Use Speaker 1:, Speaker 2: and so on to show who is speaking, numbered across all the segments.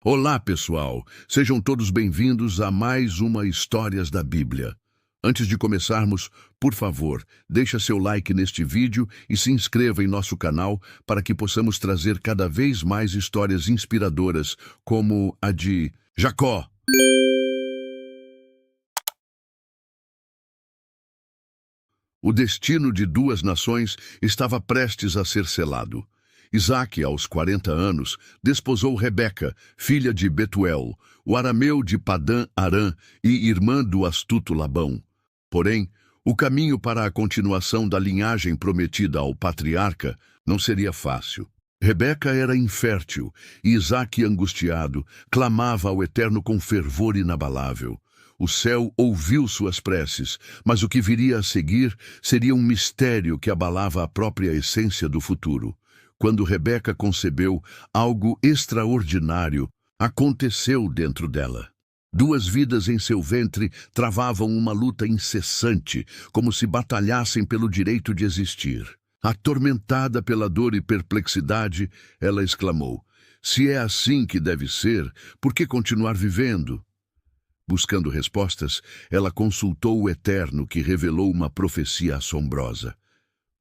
Speaker 1: Olá, pessoal! Sejam todos bem-vindos a mais uma Histórias da Bíblia. Antes de começarmos, por favor, deixa seu like neste vídeo e se inscreva em nosso canal para que possamos trazer cada vez mais histórias inspiradoras, como a de Jacó. O destino de duas nações estava prestes a ser selado. Isaque, aos 40 anos, desposou Rebeca, filha de Betuel, o arameu de Padã-Arã e irmã do astuto Labão. Porém, o caminho para a continuação da linhagem prometida ao patriarca não seria fácil. Rebeca era infértil e Isaque, angustiado, clamava ao Eterno com fervor inabalável. O céu ouviu suas preces, mas o que viria a seguir seria um mistério que abalava a própria essência do futuro. Quando Rebeca concebeu, algo extraordinário aconteceu dentro dela. Duas vidas em seu ventre travavam uma luta incessante, como se batalhassem pelo direito de existir. Atormentada pela dor e perplexidade, ela exclamou: "Se é assim que deve ser, por que continuar vivendo?" Buscando respostas, ela consultou o Eterno, que revelou uma profecia assombrosa.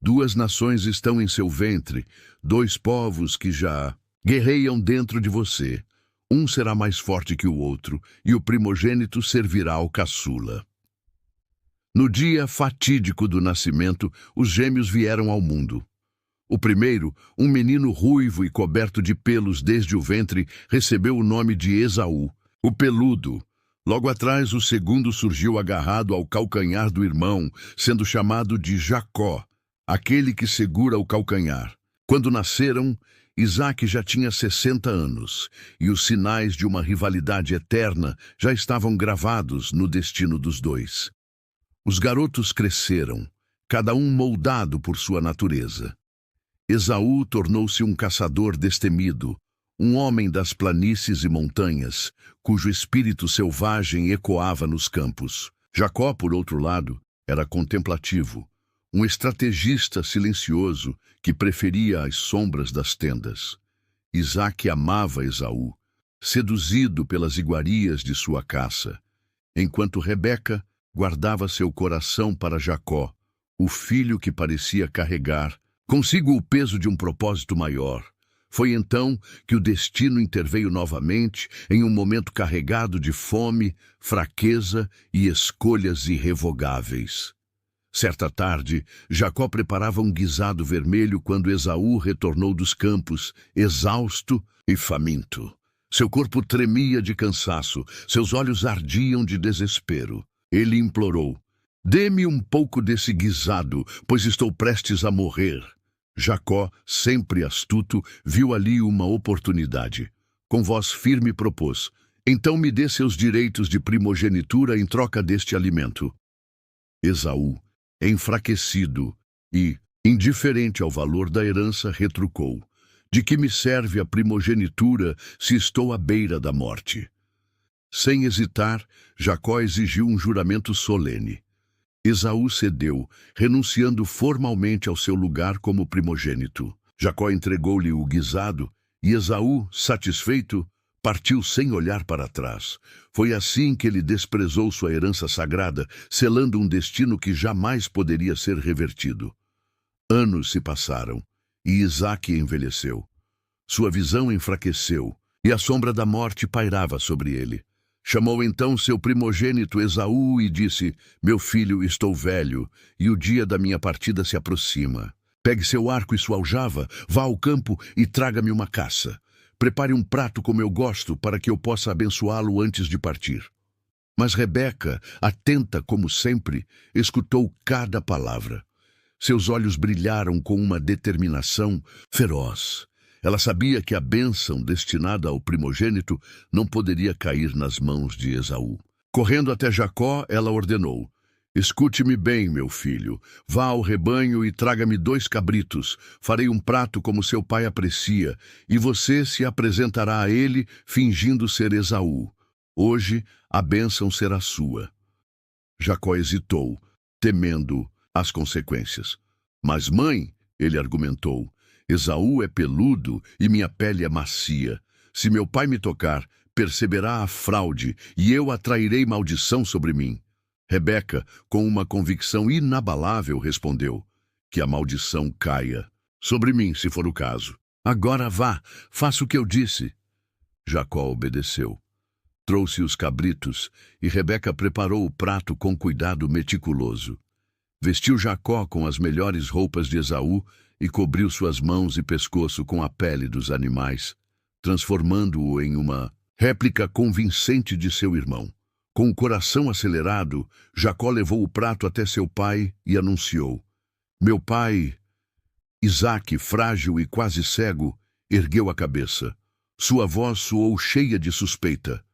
Speaker 1: Duas nações estão em seu ventre, dois povos que já guerreiam dentro de você. Um será mais forte que o outro, e o primogênito servirá ao caçula. No dia fatídico do nascimento, os gêmeos vieram ao mundo. O primeiro, um menino ruivo e coberto de pelos desde o ventre, recebeu o nome de Esaú, o peludo. Logo atrás, o segundo surgiu agarrado ao calcanhar do irmão, sendo chamado de Jacó, aquele que segura o calcanhar. Quando nasceram, Isaque já tinha 60 anos, e os sinais de uma rivalidade eterna já estavam gravados no destino dos dois. Os garotos cresceram, cada um moldado por sua natureza. Esaú tornou-se um caçador destemido, um homem das planícies e montanhas, cujo espírito selvagem ecoava nos campos. Jacó, por outro lado, era contemplativo, um estrategista silencioso que preferia as sombras das tendas. Isaque amava Esaú, seduzido pelas iguarias de sua caça, enquanto Rebeca guardava seu coração para Jacó, o filho que parecia carregar consigo o peso de um propósito maior. Foi então que o destino interveio novamente em um momento carregado de fome, fraqueza e escolhas irrevogáveis. Certa tarde, Jacó preparava um guisado vermelho quando Esaú retornou dos campos, exausto e faminto. Seu corpo tremia de cansaço, seus olhos ardiam de desespero. Ele implorou: "Dê-me um pouco desse guisado, pois estou prestes a morrer." Jacó, sempre astuto, viu ali uma oportunidade. Com voz firme propôs: "Então me dê seus direitos de primogenitura em troca deste alimento." Esaú, enfraquecido e indiferente ao valor da herança, retrucou: "De que me serve a primogenitura se estou à beira da morte?" Sem hesitar, Jacó exigiu um juramento solene. Esaú cedeu, renunciando formalmente ao seu lugar como primogênito. Jacó entregou-lhe o guisado e Esaú, satisfeito, partiu sem olhar para trás. Foi assim que ele desprezou sua herança sagrada, selando um destino que jamais poderia ser revertido. Anos se passaram e Isaque envelheceu. Sua visão enfraqueceu e a sombra da morte pairava sobre ele. Chamou então seu primogênito Esaú e disse: "Meu filho, estou velho, e o dia da minha partida se aproxima. Pegue seu arco e sua aljava, vá ao campo e traga-me uma caça. Prepare um prato como eu gosto, para que eu possa abençoá-lo antes de partir." Mas Rebeca, atenta como sempre, escutou cada palavra. Seus olhos brilharam com uma determinação feroz. Ela sabia que a bênção destinada ao primogênito não poderia cair nas mãos de Esaú. Correndo até Jacó, ela ordenou: "Escute-me bem, meu filho. Vá ao rebanho e traga-me 2 cabritos. Farei um prato como seu pai aprecia, e você se apresentará a ele fingindo ser Esaú. Hoje a bênção será sua." Jacó hesitou, temendo as consequências. "Mas, mãe," ele argumentou, "Esaú é peludo e minha pele é macia. se meu pai me tocar, perceberá a fraude, e eu atrairei maldição sobre mim. Rebeca, com uma convicção inabalável, respondeu: que a maldição caia sobre mim, se for o caso. Agora vá, faça o que eu disse. Jacó obedeceu. Trouxe os cabritos, e Rebeca preparou o prato com cuidado meticuloso. Vestiu Jacó com as melhores roupas de Esaú e cobriu suas mãos e pescoço com a pele dos animais, transformando-o em uma réplica convincente de seu irmão. Com o coração acelerado, Jacó levou o prato até seu pai e anunciou: meu pai. Isaque, frágil e quase cego, ergueu a cabeça. Sua voz soou cheia de suspeita.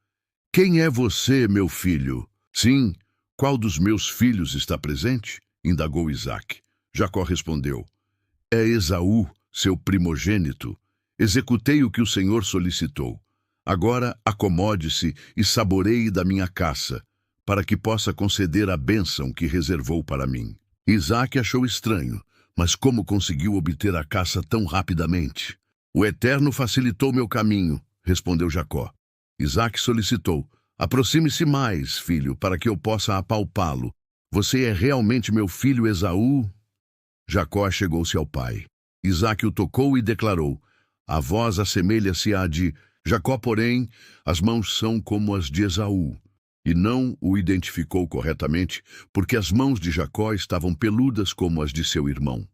Speaker 1: Quem é você, meu filho? Sim, qual dos meus filhos está presente? Indagou Isaque. Jacó respondeu: é Esaú, seu primogênito. Executei o que o Senhor solicitou. Agora acomode-se e saboreie da minha caça, para que possa conceder a bênção que reservou para mim. Isaque achou estranho, mas como conseguiu obter a caça tão rapidamente? O Eterno facilitou meu caminho, respondeu Jacó. Isaque solicitou: aproxime-se mais, filho, para que eu possa apalpá-lo. Você é realmente meu filho Esaú? Jacó chegou-se ao pai. Isaque o tocou e declarou: a voz assemelha-se à de Jacó, porém, as mãos são como as de Esaú. E não o identificou corretamente, porque as mãos de Jacó estavam peludas como as de seu irmão.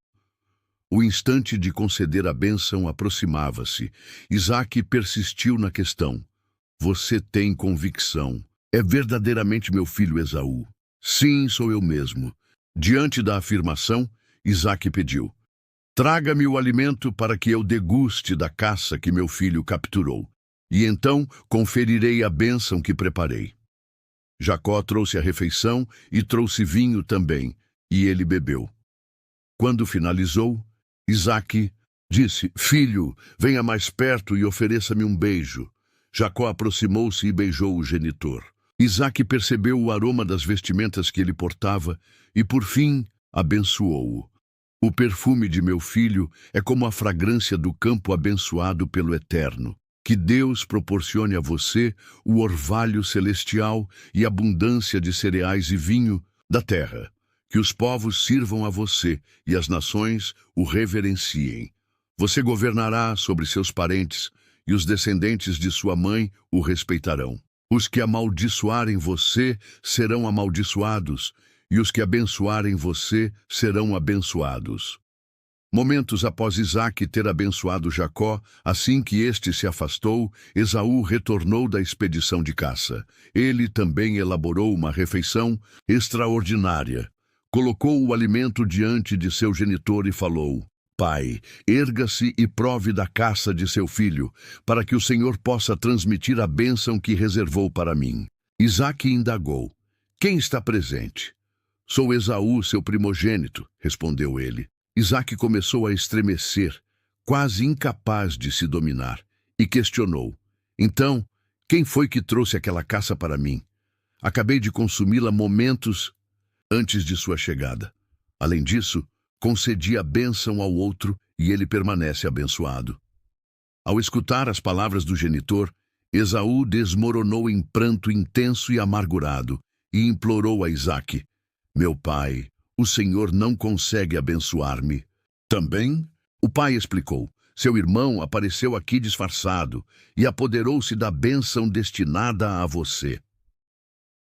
Speaker 1: O instante de conceder a bênção aproximava-se. Isaque persistiu na questão: você tem convicção? É verdadeiramente meu filho Esaú? Sim, sou eu mesmo. Diante da afirmação, Isaque pediu: traga-me o alimento para que eu deguste da caça que meu filho capturou, e então conferirei a bênção que preparei. Jacó trouxe a refeição e trouxe vinho também, e ele bebeu. Quando finalizou, Isaque disse: filho, venha mais perto e ofereça-me um beijo. Jacó aproximou-se e beijou o genitor. Isaque percebeu o aroma das vestimentas que ele portava e, por fim, abençoou-o. O perfume de meu filho é como a fragrância do campo abençoado pelo Eterno. Que Deus proporcione a você o orvalho celestial e abundância de cereais e vinho da terra. Que os povos sirvam a você e as nações o reverenciem. Você governará sobre seus parentes e os descendentes de sua mãe o respeitarão. Os que amaldiçoarem você serão amaldiçoados, e os que abençoarem você serão abençoados. Momentos após Isaque ter abençoado Jacó, assim que este se afastou, Esaú retornou da expedição de caça. Ele também elaborou uma refeição extraordinária. Colocou o alimento diante de seu genitor e falou: pai, erga-se e prove da caça de seu filho, para que o Senhor possa transmitir a bênção que reservou para mim. Isaque indagou: quem está presente? Sou Esaú, seu primogênito, respondeu ele. Isaque começou a estremecer, quase incapaz de se dominar, e questionou: então, quem foi que trouxe aquela caça para mim? Acabei de consumi-la momentos antes de sua chegada. Além disso, concedi a bênção ao outro e ele permanece abençoado. Ao escutar as palavras do genitor, Esaú desmoronou em pranto intenso e amargurado e implorou a Isaque: meu pai, o Senhor não consegue abençoar-me. Também, o pai explicou: seu irmão apareceu aqui disfarçado e apoderou-se da bênção destinada a você.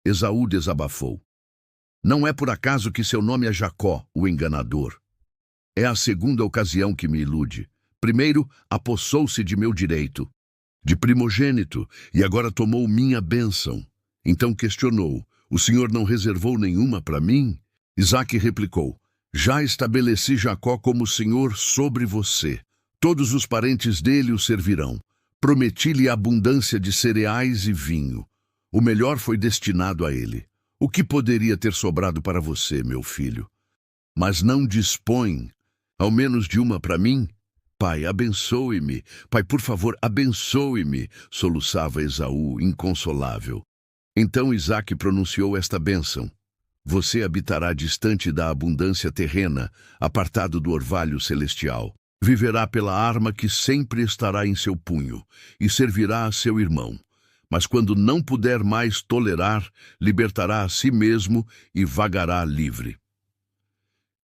Speaker 1: Esaú desabafou: não é por acaso que seu nome é Jacó, o enganador. É a segunda ocasião que me ilude. Primeiro, apossou-se de meu direito, de primogênito, e agora tomou minha bênção. Então questionou: o Senhor não reservou nenhuma para mim? Isaque replicou: já estabeleci Jacó como Senhor sobre você. Todos os parentes dele o servirão. Prometi-lhe abundância de cereais e vinho. O melhor foi destinado a ele. O que poderia ter sobrado para você, meu filho? Mas não dispõe, ao menos de uma para mim? Pai, abençoe-me. Pai, por favor, abençoe-me, soluçava Esaú, inconsolável. Então Isaque pronunciou esta bênção: você habitará distante da abundância terrena, apartado do orvalho celestial. Viverá pela arma que sempre estará em seu punho, e servirá a seu irmão. Mas quando não puder mais tolerar, libertará a si mesmo e vagará livre.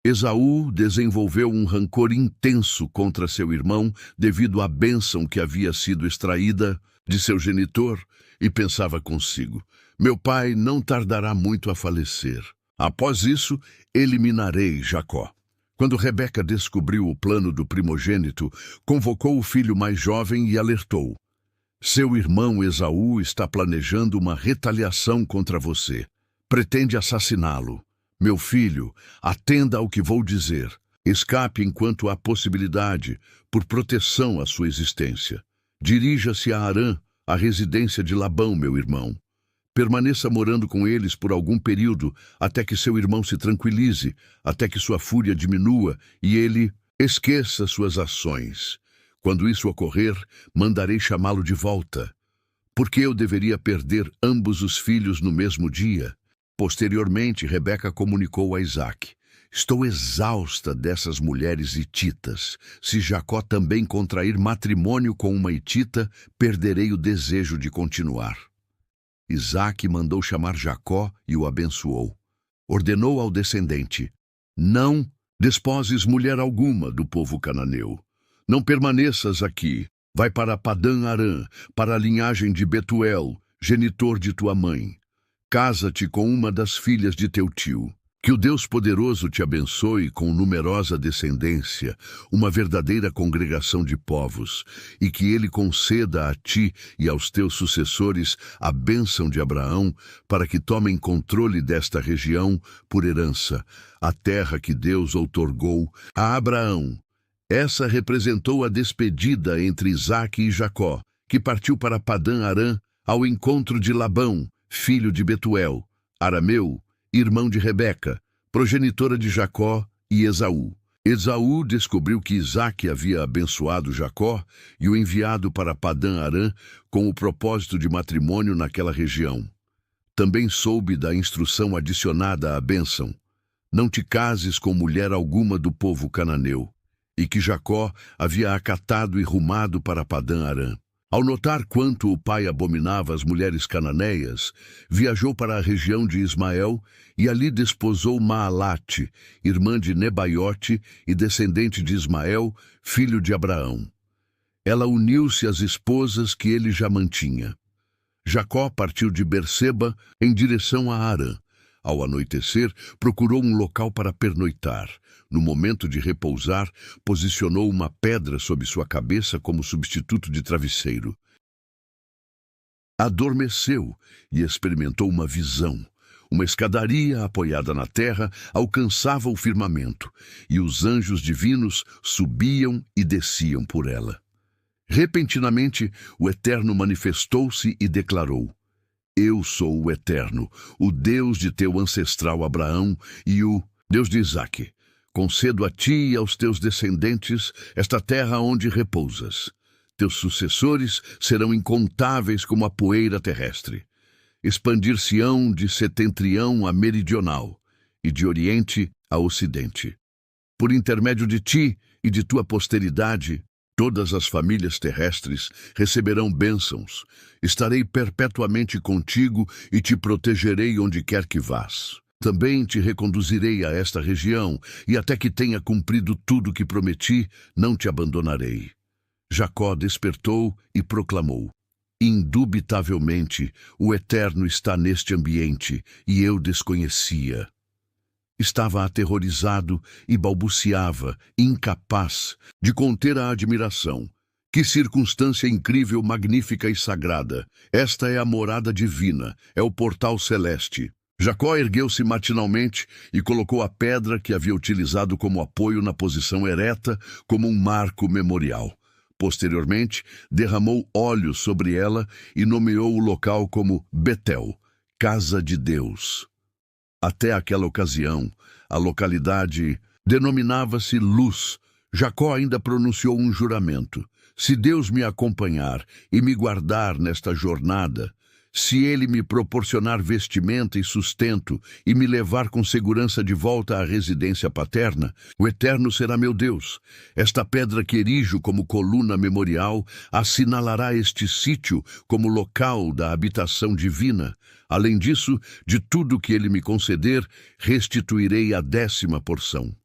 Speaker 1: Esaú desenvolveu um rancor intenso contra seu irmão devido à bênção que havia sido extraída de seu genitor e pensava consigo: meu pai não tardará muito a falecer. Após isso, eliminarei Jacó. Quando Rebeca descobriu o plano do primogênito, convocou o filho mais jovem e alertou: seu irmão Esaú está planejando uma retaliação contra você. Pretende assassiná-lo. Meu filho, atenda ao que vou dizer. Escape enquanto há possibilidade, por proteção à sua existência. Dirija-se a Harã, a residência de Labão, meu irmão. Permaneça morando com eles por algum período, até que seu irmão se tranquilize, até que sua fúria diminua e ele esqueça suas ações. Quando isso ocorrer, mandarei chamá-lo de volta. Por que eu deveria perder ambos os filhos no mesmo dia? Posteriormente, Rebeca comunicou a Isaque: estou exausta dessas mulheres hititas. Se Jacó também contrair matrimônio com uma hitita, perderei o desejo de continuar. Isaque mandou chamar Jacó e o abençoou. Ordenou ao descendente: não desposes mulher alguma do povo cananeu. Não permaneças aqui. Vai para Padã-Arã, para a linhagem de Betuel, genitor de tua mãe. Casa-te com uma das filhas de teu tio. Que o Deus poderoso te abençoe com numerosa descendência, uma verdadeira congregação de povos, e que ele conceda a ti e aos teus sucessores a bênção de Abraão, para que tomem controle desta região por herança, a terra que Deus outorgou a Abraão. Essa representou a despedida entre Isaque e Jacó, que partiu para Padã-Arã ao encontro de Labão, filho de Betuel, arameu, irmão de Rebeca, progenitora de Jacó e Esaú. Esaú descobriu que Isaque havia abençoado Jacó e o enviado para Padã-Arã com o propósito de matrimônio naquela região. Também soube da instrução adicionada à bênção: não te cases com mulher alguma do povo cananeu, e que Jacó havia acatado e rumado para Padã-Arã. Ao notar quanto o pai abominava as mulheres cananeias, viajou para a região de Ismael e ali desposou Maalate, irmã de Nebaiote e descendente de Ismael, filho de Abraão. Ela uniu-se às esposas que ele já mantinha. Jacó partiu de Berseba em direção a Harã. Ao anoitecer, procurou um local para pernoitar. No momento de repousar, posicionou uma pedra sob sua cabeça como substituto de travesseiro. Adormeceu e experimentou uma visão. Uma escadaria apoiada na terra alcançava o firmamento, e os anjos divinos subiam e desciam por ela. Repentinamente, o Eterno manifestou-se e declarou: eu sou o Eterno, o Deus de teu ancestral Abraão e o Deus de Isaque. Concedo a ti e aos teus descendentes esta terra onde repousas. Teus sucessores serão incontáveis como a poeira terrestre. Expandir-se-ão de setentrião a meridional, e de oriente a ocidente. Por intermédio de ti e de tua posteridade, todas as famílias terrestres receberão bênçãos. Estarei perpetuamente contigo e te protegerei onde quer que vás. Também te reconduzirei a esta região, e até que tenha cumprido tudo o que prometi, não te abandonarei. Jacó despertou e proclamou: indubitavelmente, o Eterno está neste ambiente, e eu desconhecia. Estava aterrorizado e balbuciava, incapaz de conter a admiração. Que circunstância incrível, magnífica e sagrada! Esta é a morada divina, é o portal celeste. Jacó ergueu-se matinalmente e colocou a pedra que havia utilizado como apoio na posição ereta, como um marco memorial. Posteriormente, derramou óleo sobre ela e nomeou o local como Betel, Casa de Deus. Até aquela ocasião, a localidade denominava-se Luz. Jacó ainda pronunciou um juramento: se Deus me acompanhar e me guardar nesta jornada, Se ele me proporcionar vestimenta e sustento e me levar com segurança de volta à residência paterna, o Eterno será meu Deus. Esta pedra que erijo como coluna memorial assinalará este sítio como local da habitação divina. Além disso, de tudo que ele me conceder, restituirei a 10ª porção.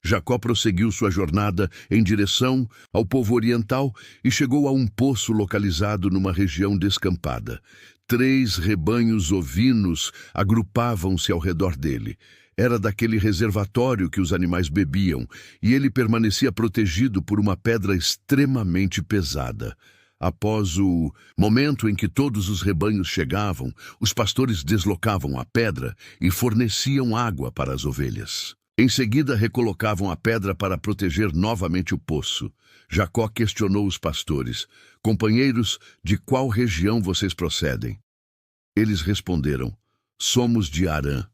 Speaker 1: Jacó prosseguiu sua jornada em direção ao povo oriental e chegou a um poço localizado numa região descampada. 3 rebanhos ovinos agrupavam-se ao redor dele. Era daquele reservatório que os animais bebiam, e ele permanecia protegido por uma pedra extremamente pesada. Após o momento em que todos os rebanhos chegavam, os pastores deslocavam a pedra e forneciam água para as ovelhas. Em seguida, recolocavam a pedra para proteger novamente o poço. Jacó questionou os pastores: companheiros, de qual região vocês procedem? Eles responderam: somos de Harã.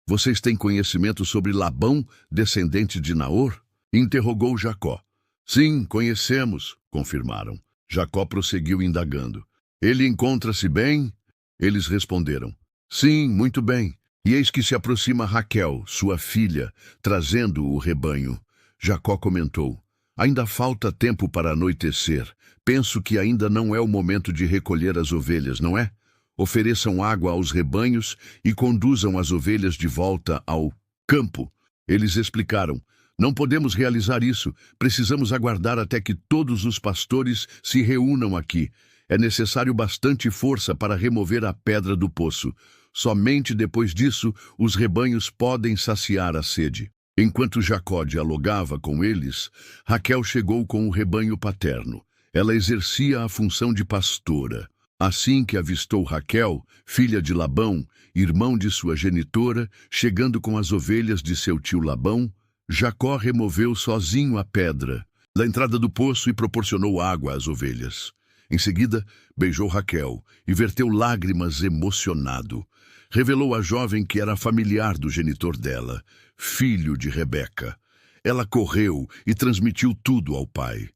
Speaker 1: Vocês têm conhecimento sobre Labão, descendente de Naor? Interrogou Jacó. Sim, conhecemos, confirmaram. Jacó prosseguiu indagando: ele encontra-se bem? Eles responderam: sim, muito bem. E eis que se aproxima Raquel, sua filha, trazendo o rebanho. Jacó comentou: ainda falta tempo para anoitecer. Penso que ainda não é o momento de recolher as ovelhas, não é? Ofereçam água aos rebanhos e conduzam as ovelhas de volta ao campo. Eles explicaram: não podemos realizar isso. Precisamos aguardar até que todos os pastores se reúnam aqui. É necessário bastante força para remover a pedra do poço. Somente depois disso, os rebanhos podem saciar a sede. Enquanto Jacó dialogava com eles, Raquel chegou com o rebanho paterno. Ela exercia a função de pastora. Assim que avistou Raquel, filha de Labão, irmão de sua genitora, chegando com as ovelhas de seu tio Labão, Jacó removeu sozinho a pedra da entrada do poço e proporcionou água às ovelhas. Em seguida, beijou Raquel e verteu lágrimas emocionado. Revelou à jovem que era familiar do genitor dela, filho de Rebeca. Ela correu e transmitiu tudo ao pai.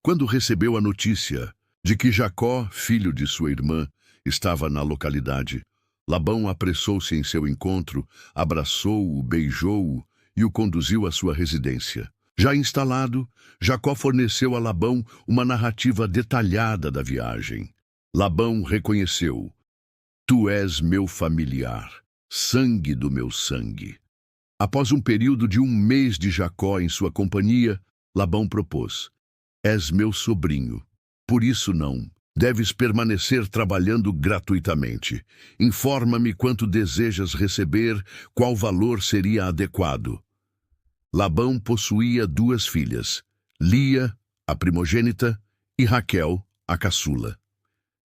Speaker 1: Quando recebeu a notícia de que Jacó, filho de sua irmã, estava na localidade, Labão apressou-se em seu encontro, abraçou-o, beijou-o e o conduziu à sua residência. Já instalado, Jacó forneceu a Labão uma narrativa detalhada da viagem. Labão reconheceu: tu és meu familiar, sangue do meu sangue. Após um período de 1 mês de Jacó em sua companhia, Labão propôs: és meu sobrinho, por isso não deves permanecer trabalhando gratuitamente. Informa-me quanto desejas receber, qual valor seria adequado. Labão possuía 2 filhas, Lia, a primogênita, e Raquel, a caçula.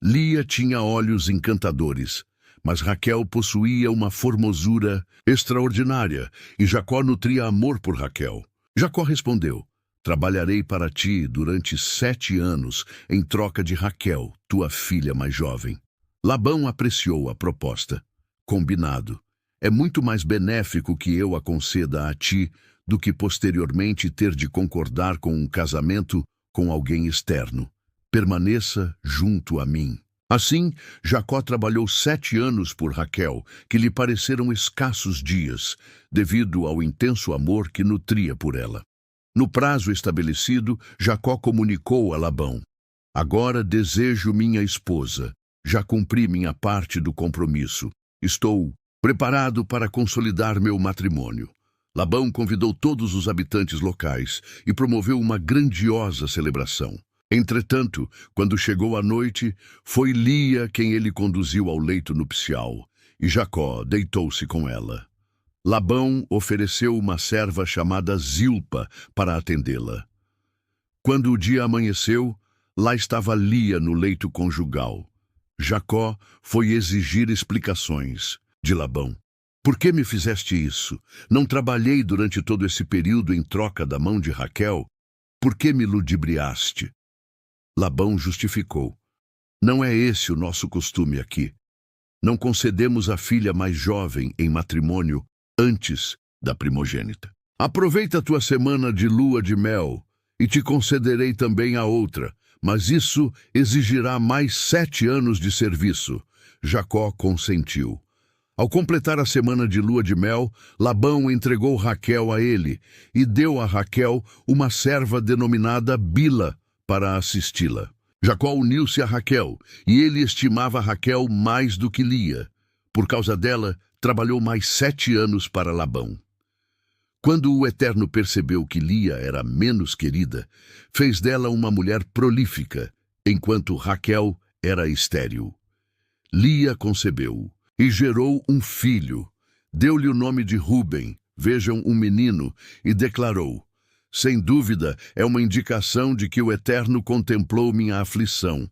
Speaker 1: Lia tinha olhos encantadores, mas Raquel possuía uma formosura extraordinária, e Jacó nutria amor por Raquel. Jacó respondeu: trabalharei para ti durante 7 anos em troca de Raquel, tua filha mais jovem. Labão apreciou a proposta. Combinado. É muito mais benéfico que eu a conceda a ti do que posteriormente ter de concordar com um casamento com alguém externo. Permaneça junto a mim. Assim, Jacó trabalhou 7 anos por Raquel, que lhe pareceram escassos dias, devido ao intenso amor que nutria por ela. No prazo estabelecido, Jacó comunicou a Labão: agora desejo minha esposa. Já cumpri minha parte do compromisso. Estou preparado para consolidar meu matrimônio. Labão convidou todos os habitantes locais e promoveu uma grandiosa celebração. Entretanto, quando chegou a noite, foi Lia quem ele conduziu ao leito nupcial, e Jacó deitou-se com ela. Labão ofereceu uma serva chamada Zilpa para atendê-la. Quando o dia amanheceu, lá estava Lia no leito conjugal. Jacó foi exigir explicações de Labão. Por que me fizeste isso? Não trabalhei durante todo esse período em troca da mão de Raquel? Por que me ludibriaste? Labão justificou: não é esse o nosso costume aqui. Não concedemos a filha mais jovem em matrimônio antes da primogênita. Aproveita a tua semana de lua de mel e te concederei também a outra, mas isso exigirá mais 7 anos de serviço. Jacó consentiu. Ao completar a semana de lua de mel, Labão entregou Raquel a ele e deu a Raquel uma serva denominada Bila para assisti-la. Jacó uniu-se a Raquel e ele estimava Raquel mais do que Lia. Por causa dela, trabalhou mais 7 anos para Labão. Quando o Eterno percebeu que Lia era menos querida, fez dela uma mulher prolífica, enquanto Raquel era estéril. Lia concebeu e gerou um filho. Deu-lhe o nome de Ruben, vejam, um menino, e declarou: sem dúvida, é uma indicação de que o Eterno contemplou minha aflição,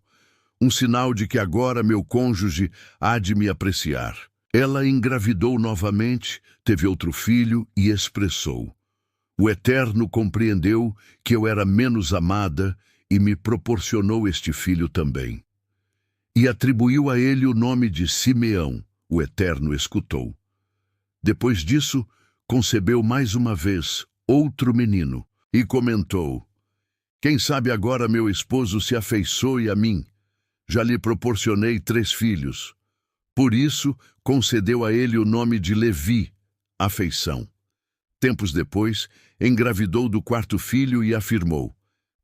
Speaker 1: um sinal de que agora meu cônjuge há de me apreciar. Ela engravidou novamente, teve outro filho e expressou: o Eterno compreendeu que eu era menos amada e me proporcionou este filho também. E atribuiu a ele o nome de Simeão. O Eterno escutou. Depois disso, concebeu mais uma vez outro menino e comentou: quem sabe agora meu esposo se afeiçoe a mim? Já lhe proporcionei 3 filhos. Por isso, concedeu a ele o nome de Levi, afeição. Tempos depois, engravidou do 4º filho e afirmou: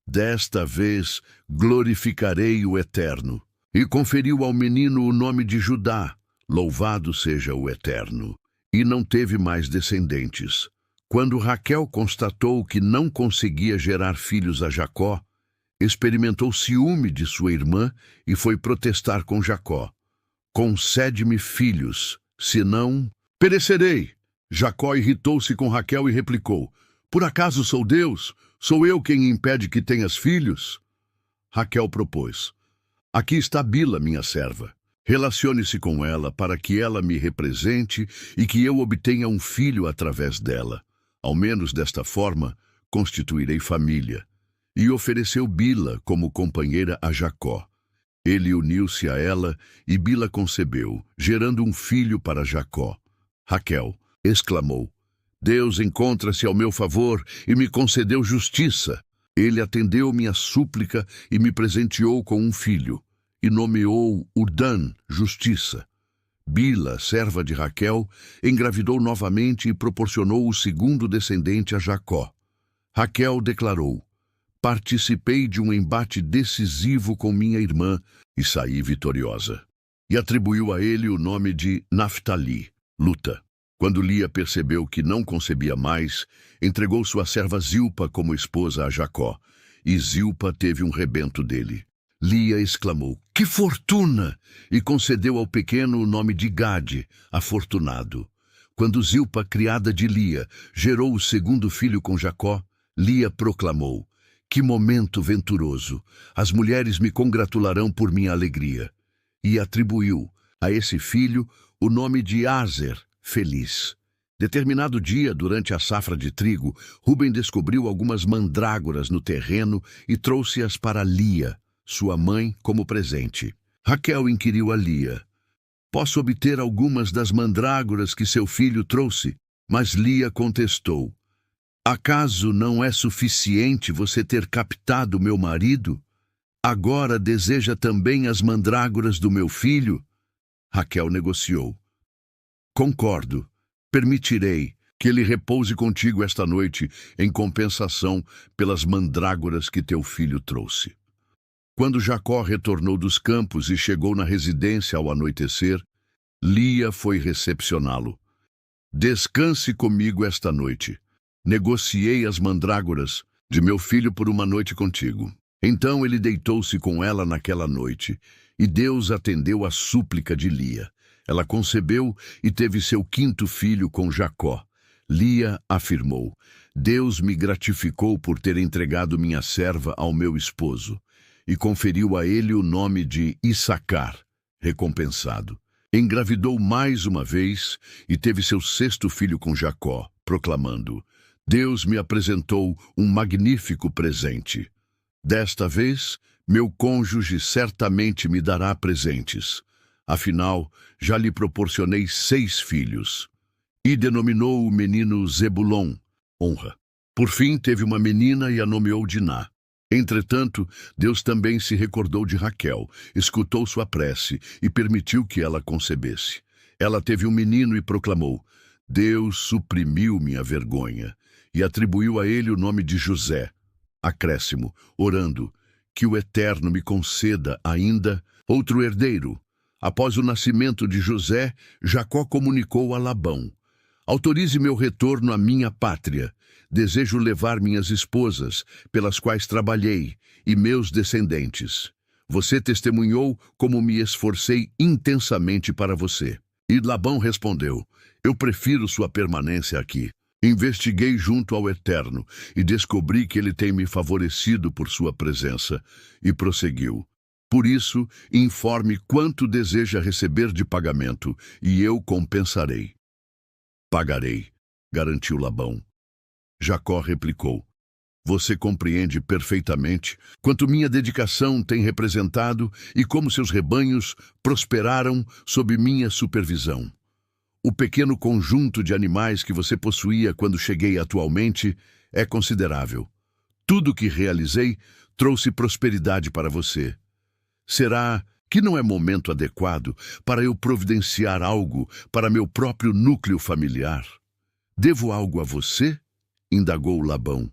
Speaker 1: desta vez glorificarei o Eterno. E conferiu ao menino o nome de Judá, louvado seja o Eterno. E não teve mais descendentes. Quando Raquel constatou que não conseguia gerar filhos a Jacó, experimentou ciúme de sua irmã e foi protestar com Jacó: concede-me filhos, senão perecerei. Jacó irritou-se com Raquel e replicou: por acaso sou Deus? Sou eu quem impede que tenhas filhos? Raquel propôs: aqui está Bila, minha serva. Relacione-se com ela para que ela me represente e que eu obtenha um filho através dela. Ao menos desta forma, constituirei família. E ofereceu Bila como companheira a Jacó. Ele uniu-se a ela e Bila concebeu, gerando um filho para Jacó. Raquel exclamou: Deus encontra-se ao meu favor e me concedeu justiça. Ele atendeu minha súplica e me presenteou com um filho, e nomeou Udan, justiça. Bila, serva de Raquel, engravidou novamente e proporcionou o 2º descendente a Jacó. Raquel declarou: participei de um embate decisivo com minha irmã e saí vitoriosa. E atribuiu a ele o nome de Naftali, luta. Quando Lia percebeu que não concebia mais, entregou sua serva Zilpa como esposa a Jacó, e Zilpa teve um rebento dele. Lia exclamou: que fortuna! E concedeu ao pequeno o nome de Gade, afortunado. Quando Zilpa, criada de Lia, gerou o 2º filho com Jacó, Lia proclamou: que momento venturoso! As mulheres me congratularão por minha alegria. E atribuiu a esse filho o nome de Aser, feliz. Determinado dia, durante a safra de trigo, Ruben descobriu algumas mandrágoras no terreno e trouxe-as para Lia, sua mãe, como presente. Raquel inquiriu a Lia: posso obter algumas das mandrágoras que seu filho trouxe? Mas Lia contestou: acaso não é suficiente você ter captado meu marido? Agora deseja também as mandrágoras do meu filho? Raquel negociou: concordo, permitirei que ele repouse contigo esta noite em compensação pelas mandrágoras que teu filho trouxe. Quando Jacó retornou dos campos e chegou na residência ao anoitecer, Lia foi recepcioná-lo. Descanse comigo esta noite. Negociei as mandrágoras de meu filho por uma noite contigo. Então ele deitou-se com ela naquela noite, e Deus atendeu a súplica de Lia. Ela concebeu e teve seu 5º filho com Jacó. Lia afirmou: Deus me gratificou por ter entregado minha serva ao meu esposo, e conferiu a ele o nome de Issacar, recompensado. Engravidou mais uma vez e teve seu 6º filho com Jacó, proclamando: Deus me apresentou um magnífico presente. Desta vez, meu cônjuge certamente me dará presentes. Afinal, já lhe proporcionei 6 filhos. E denominou o menino Zebulon, honra. Por fim, teve uma menina e a nomeou Diná. Entretanto, Deus também se recordou de Raquel, escutou sua prece e permitiu que ela concebesse. Ela teve um menino e proclamou: Deus suprimiu minha vergonha, e atribuiu a ele o nome de José. Acréscimo, orando: que o Eterno me conceda ainda outro herdeiro. Após o nascimento de José, Jacó comunicou a Labão: autorize meu retorno à minha pátria. Desejo levar minhas esposas, pelas quais trabalhei, e meus descendentes. Você testemunhou como me esforcei intensamente para você. E Labão respondeu: eu prefiro sua permanência aqui. Investiguei junto ao Eterno e descobri que ele tem me favorecido por sua presença. E prosseguiu: por isso, informe quanto deseja receber de pagamento, e eu compensarei. Pagarei, garantiu Labão. Jacó replicou: você compreende perfeitamente quanto minha dedicação tem representado e como seus rebanhos prosperaram sob minha supervisão. O pequeno conjunto de animais que você possuía quando cheguei atualmente é considerável. Tudo o que realizei trouxe prosperidade para você. Será que não é momento adequado para eu providenciar algo para meu próprio núcleo familiar? Devo algo a você? Indagou Labão.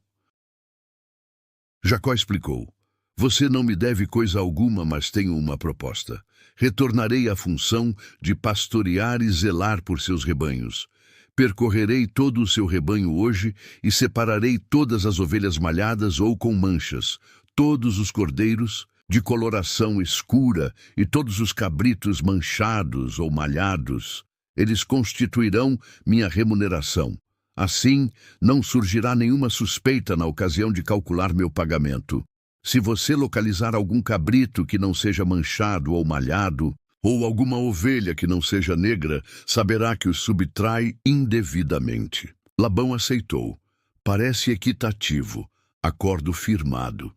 Speaker 1: Jacó explicou: você não me deve coisa alguma, mas tenho uma proposta. Retornarei à função de pastorear e zelar por seus rebanhos. Percorrerei todo o seu rebanho hoje e separarei todas as ovelhas malhadas ou com manchas, todos os cordeiros de coloração escura e todos os cabritos manchados ou malhados. Eles constituirão minha remuneração. Assim, não surgirá nenhuma suspeita na ocasião de calcular meu pagamento. Se você localizar algum cabrito que não seja manchado ou malhado, ou alguma ovelha que não seja negra, saberá que o subtrai indevidamente. Labão aceitou. Parece equitativo, acordo firmado.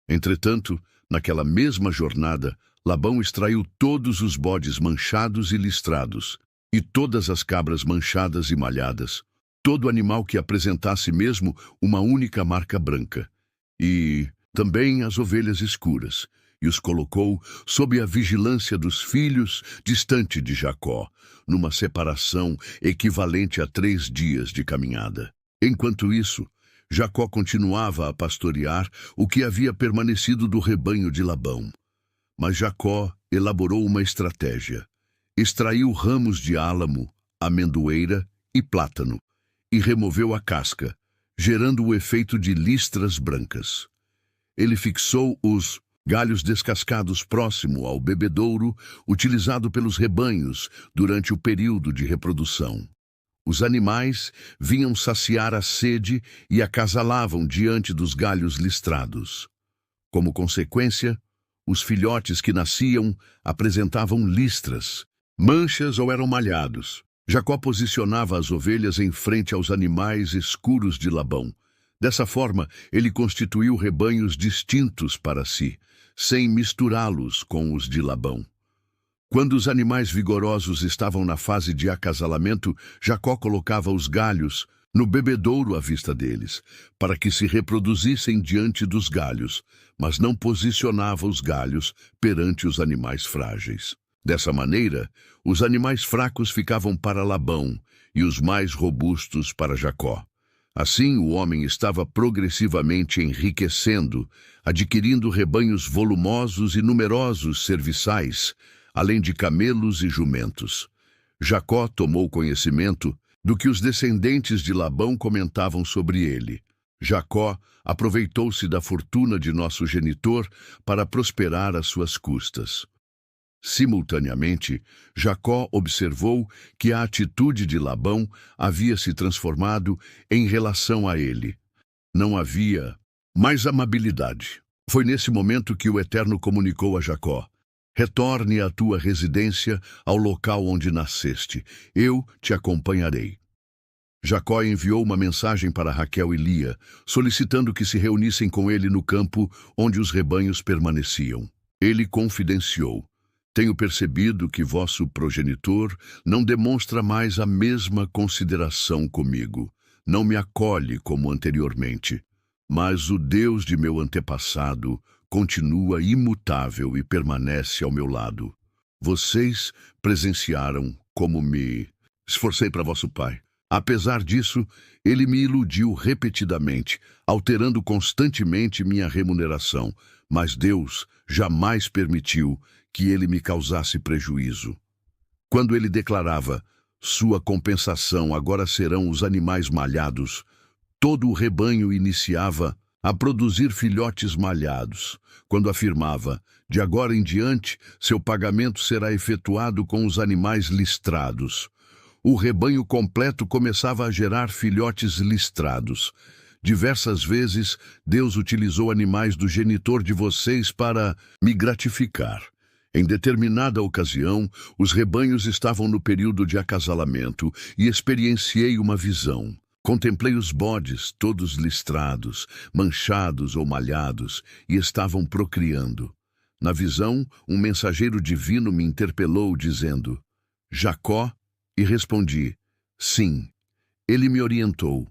Speaker 1: Entretanto, naquela mesma jornada, Labão extraiu todos os bodes manchados e listrados, e todas as cabras manchadas e malhadas, todo animal que apresentasse mesmo uma única marca branca, e também as ovelhas escuras, e os colocou sob a vigilância dos filhos, distante de Jacó, numa separação equivalente a 3 dias de caminhada. Enquanto isso, Jacó continuava a pastorear o que havia permanecido do rebanho de Labão. Mas Jacó elaborou uma estratégia. Extraiu ramos de álamo, amendoeira e plátano, e removeu a casca, gerando o efeito de listras brancas. Ele fixou os galhos descascados próximo ao bebedouro utilizado pelos rebanhos durante o período de reprodução. Os animais vinham saciar a sede e acasalavam diante dos galhos listrados. Como consequência, os filhotes que nasciam apresentavam listras, manchas ou eram malhados. Jacó posicionava as ovelhas em frente aos animais escuros de Labão. Dessa forma, ele constituiu rebanhos distintos para si, sem misturá-los com os de Labão. Quando os animais vigorosos estavam na fase de acasalamento, Jacó colocava os galhos no bebedouro à vista deles, para que se reproduzissem diante dos galhos, mas não posicionava os galhos perante os animais frágeis. Dessa maneira, os animais fracos ficavam para Labão e os mais robustos para Jacó. Assim, o homem estava progressivamente enriquecendo, adquirindo rebanhos volumosos e numerosos serviçais, além de camelos e jumentos. Jacó tomou conhecimento do que os descendentes de Labão comentavam sobre ele. Jacó aproveitou-se da fortuna de nosso genitor para prosperar às suas custas. Simultaneamente, Jacó observou que a atitude de Labão havia se transformado em relação a ele. Não havia mais amabilidade. Foi nesse momento que o Eterno comunicou a Jacó: retorne à tua residência, ao local onde nasceste. Eu te acompanharei. Jacó enviou uma mensagem para Raquel e Lia, solicitando que se reunissem com ele no campo onde os rebanhos permaneciam. Ele confidenciou: tenho percebido que vosso progenitor não demonstra mais a mesma consideração comigo. Não me acolhe como anteriormente. Mas o Deus de meu antepassado continua imutável e permanece ao meu lado. Vocês presenciaram como me esforcei para vosso pai. Apesar disso, ele me iludiu repetidamente, alterando constantemente minha remuneração, mas Deus jamais permitiu que ele me causasse prejuízo. Quando ele declarava, sua compensação agora serão os animais malhados, todo o rebanho iniciava a produzir filhotes malhados. Quando afirmava, de agora em diante, seu pagamento será efetuado com os animais listrados. O rebanho completo começava a gerar filhotes listrados. Diversas vezes, Deus utilizou animais do genitor de vocês para me gratificar. Em determinada ocasião, os rebanhos estavam no período de acasalamento e experienciei uma visão. Contemplei os bodes, todos listrados, manchados ou malhados, e estavam procriando. Na visão, um mensageiro divino me interpelou, dizendo, Jacó, e respondi, sim. Ele me orientou.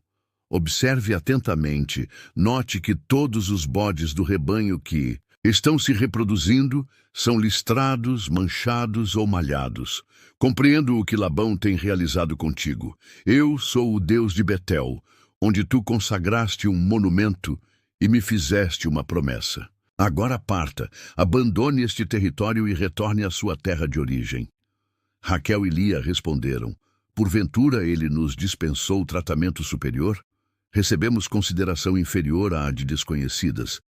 Speaker 1: Observe atentamente, note que todos os bodes do rebanho que estão se reproduzindo são listrados, manchados ou malhados. Compreendo o que Labão tem realizado contigo. Eu sou o Deus de Betel, onde tu consagraste um monumento e me fizeste uma promessa. Agora parta, abandone este território e retorne à sua terra de origem. Raquel e Lia responderam, porventura ele nos dispensou tratamento superior? Recebemos consideração inferior à de desconhecidas.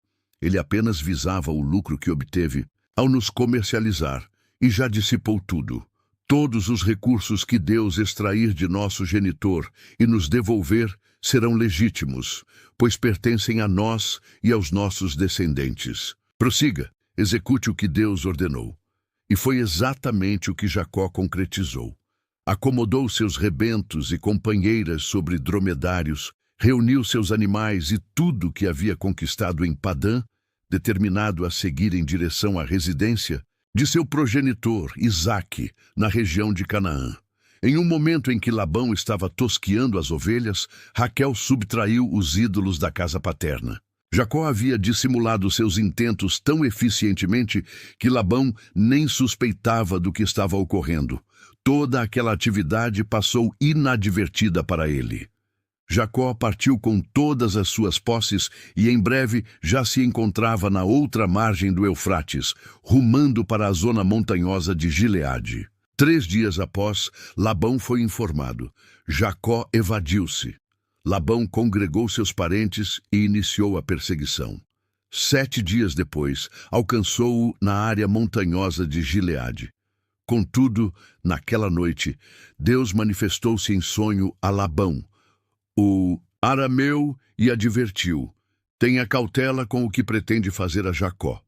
Speaker 1: Ele apenas visava o lucro que obteve ao nos comercializar e já dissipou tudo. Todos os recursos que Deus extrair de nosso genitor e nos devolver serão legítimos, pois pertencem a nós e aos nossos descendentes. Prossiga, execute o que Deus ordenou. E foi exatamente o que Jacó concretizou. Acomodou seus rebentos e companheiras sobre dromedários, reuniu seus animais e tudo que havia conquistado em Padã, determinado a seguir em direção à residência de seu progenitor, Isaque, na região de Canaã. Em um momento em que Labão estava tosqueando as ovelhas, Raquel subtraiu os ídolos da casa paterna. Jacó havia dissimulado seus intentos tão eficientemente que Labão nem suspeitava do que estava ocorrendo. Toda aquela atividade passou inadvertida para ele. Jacó partiu com todas as suas posses e em breve já se encontrava na outra margem do Eufrates, rumando para a zona montanhosa de Gileade. 3 dias após, Labão foi informado. Jacó evadiu-se. Labão congregou seus parentes e iniciou a perseguição. 7 dias depois, alcançou-o na área montanhosa de Gileade. Contudo, naquela noite, Deus manifestou-se em sonho a Labão, o arameu, e advertiu, tenha cautela com o que pretende fazer a Jacó.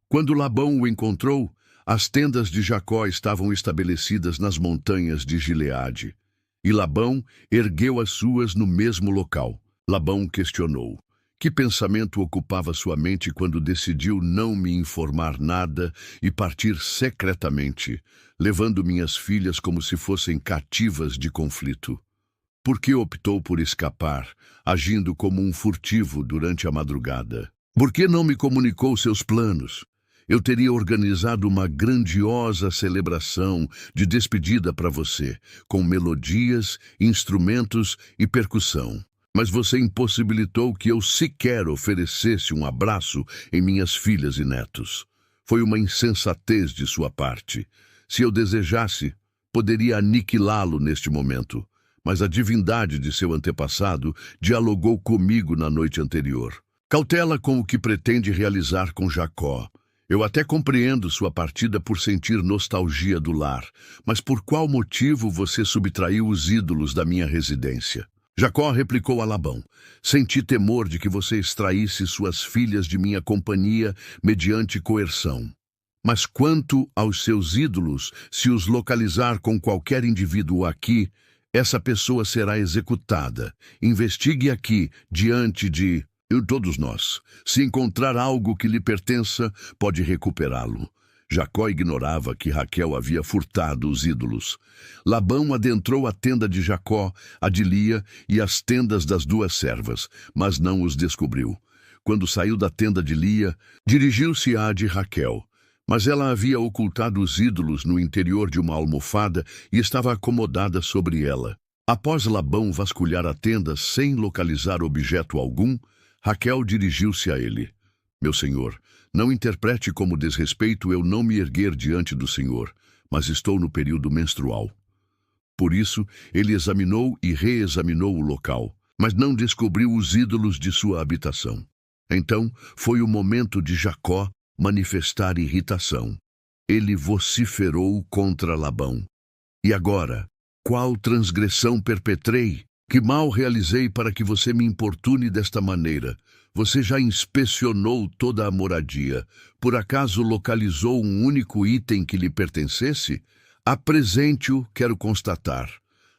Speaker 1: Quando Labão o encontrou, as tendas de Jacó estavam estabelecidas nas montanhas de Gileade, e Labão ergueu as suas no mesmo local. Labão questionou, que pensamento ocupava sua mente quando decidiu não me informar nada e partir secretamente, levando minhas filhas como se fossem cativas de conflito? Por que optou por escapar, agindo como um furtivo durante a madrugada? Por que não me comunicou seus planos? Eu teria organizado uma grandiosa celebração de despedida para você, com melodias, instrumentos e percussão. Mas você impossibilitou que eu sequer oferecesse um abraço em minhas filhas e netos. Foi uma insensatez de sua parte. Se eu desejasse, poderia aniquilá-lo neste momento. Mas a divindade de seu antepassado dialogou comigo na noite anterior. Cautela com o que pretende realizar com Jacó. Eu até compreendo sua partida por sentir nostalgia do lar, mas por qual motivo você subtraiu os ídolos da minha residência? Jacó replicou a Labão, senti temor de que você extraísse suas filhas de minha companhia mediante coerção. Mas quanto aos seus ídolos, se os localizar com qualquer indivíduo aqui, essa pessoa será executada. Investigue aqui, diante de todos nós. Se encontrar algo que lhe pertença, pode recuperá-lo. Jacó ignorava que Raquel havia furtado os ídolos. Labão adentrou a tenda de Jacó, a de Lia e as tendas das duas servas, mas não os descobriu. Quando saiu da tenda de Lia, dirigiu-se à de Raquel. Mas ela havia ocultado os ídolos no interior de uma almofada e estava acomodada sobre ela. Após Labão vasculhar a tenda sem localizar objeto algum, Raquel dirigiu-se a ele. Meu senhor, não interprete como desrespeito eu não me erguer diante do senhor, mas estou no período menstrual. Por isso, ele examinou e reexaminou o local, mas não descobriu os ídolos de sua habitação. Então, foi o momento de Jacó manifestar irritação. Ele vociferou contra Labão. E agora, qual transgressão perpetrei? Que mal realizei para que você me importune desta maneira? Você já inspecionou toda a moradia. Por acaso localizou um único item que lhe pertencesse? Apresente-o, quero constatar.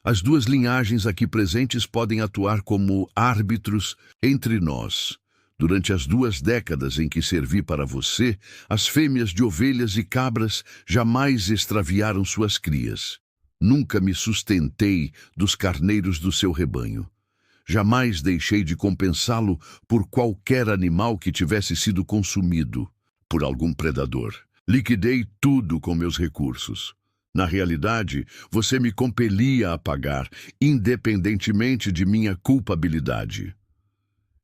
Speaker 1: As duas linhagens aqui presentes podem atuar como árbitros entre nós. Durante as 2 décadas em que servi para você, as fêmeas de ovelhas e cabras jamais extraviaram suas crias. Nunca me sustentei dos carneiros do seu rebanho. Jamais deixei de compensá-lo por qualquer animal que tivesse sido consumido por algum predador. Liquidei tudo com meus recursos. Na realidade, você me compelia a pagar, independentemente de minha culpabilidade.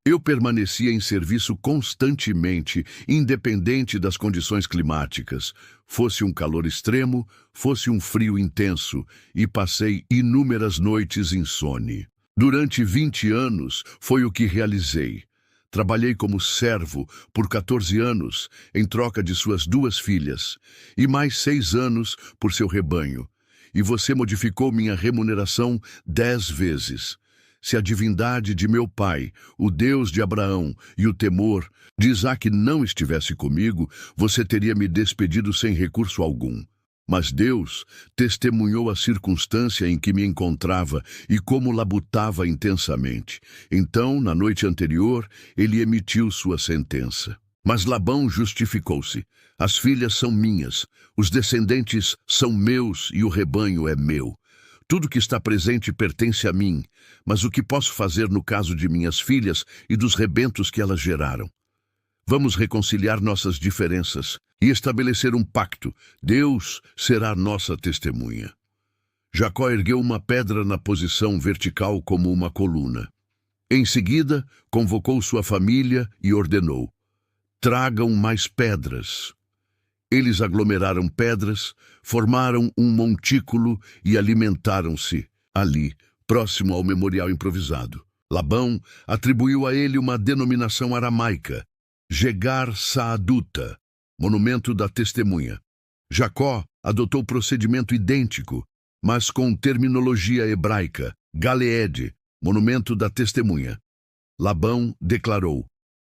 Speaker 1: Eu permanecia em serviço constantemente, independente das condições climáticas. Fosse um calor extremo, fosse um frio intenso, e passei inúmeras noites insone. Durante 20 anos foi o que realizei. Trabalhei como servo por 14 anos, em troca de suas 2 filhas, e mais 6 anos por seu rebanho. E você modificou minha remuneração 10 vezes. Se a divindade de meu pai, o Deus de Abraão e o temor de Isaque não estivesse comigo, você teria me despedido sem recurso algum. Mas Deus testemunhou a circunstância em que me encontrava e como labutava intensamente. Então, na noite anterior, ele emitiu sua sentença. Mas Labão justificou-se. As filhas são minhas, os descendentes são meus e o rebanho é meu. Tudo que está presente pertence a mim, mas o que posso fazer no caso de minhas filhas e dos rebentos que elas geraram? Vamos reconciliar nossas diferenças e estabelecer um pacto. Deus será nossa testemunha. Jacó ergueu uma pedra na posição vertical como uma coluna. Em seguida, convocou sua família e ordenou: tragam mais pedras. Eles aglomeraram pedras, formaram um montículo e alimentaram-se ali, próximo ao memorial improvisado. Labão atribuiu a ele uma denominação aramaica, Jegar Saaduta, monumento da testemunha. Jacó adotou procedimento idêntico, mas com terminologia hebraica, Galeed, monumento da testemunha. Labão declarou: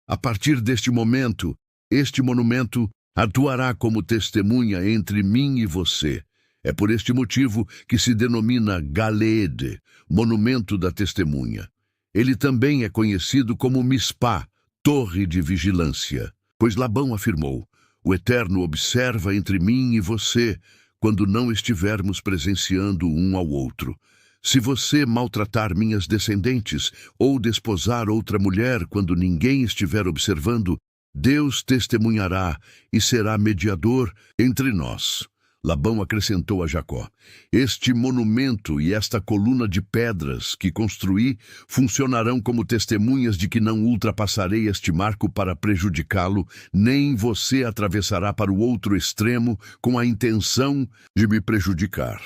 Speaker 1: a partir deste momento, este monumento atuará como testemunha entre mim e você. É por este motivo que se denomina Galeed, monumento da testemunha. Ele também é conhecido como Mispá, torre de vigilância. Pois Labão afirmou: o Eterno observa entre mim e você, quando não estivermos presenciando um ao outro. Se você maltratar minhas descendentes ou desposar outra mulher quando ninguém estiver observando, Deus testemunhará e será mediador entre nós. Labão acrescentou a Jacó: este monumento e esta coluna de pedras que construí funcionarão como testemunhas de que não ultrapassarei este marco para prejudicá-lo, nem você atravessará para o outro extremo com a intenção de me prejudicar.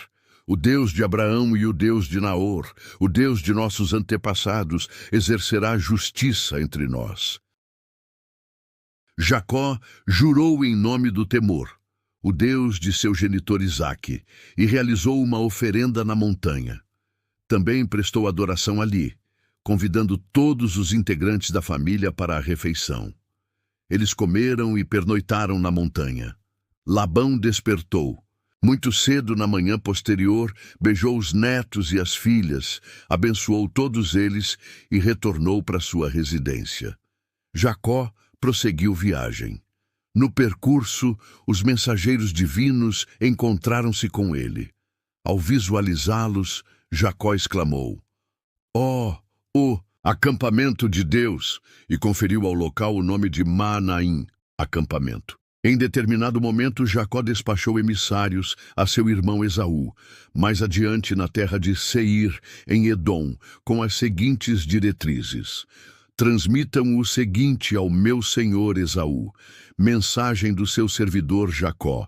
Speaker 1: O Deus de Abraão e o Deus de Naor, o Deus de nossos antepassados, exercerá justiça entre nós. Jacó jurou em nome do temor, o Deus de seu genitor Isaque, e realizou uma oferenda na montanha. Também prestou adoração ali, convidando todos os integrantes da família para a refeição. Eles comeram e pernoitaram na montanha. Labão despertou. Muito cedo na manhã posterior, beijou os netos e as filhas, abençoou todos eles e retornou para sua residência. Jacó prosseguiu viagem. No percurso, os mensageiros divinos encontraram-se com ele. Ao visualizá-los, Jacó exclamou: "Oh, o acampamento de Deus!" e conferiu ao local o nome de Manaim, acampamento. Em determinado momento, Jacó despachou emissários a seu irmão Esaú, mais adiante na terra de Seir, em Edom, com as seguintes diretrizes: transmitam o seguinte ao meu senhor Esaú, mensagem do seu servidor Jacó.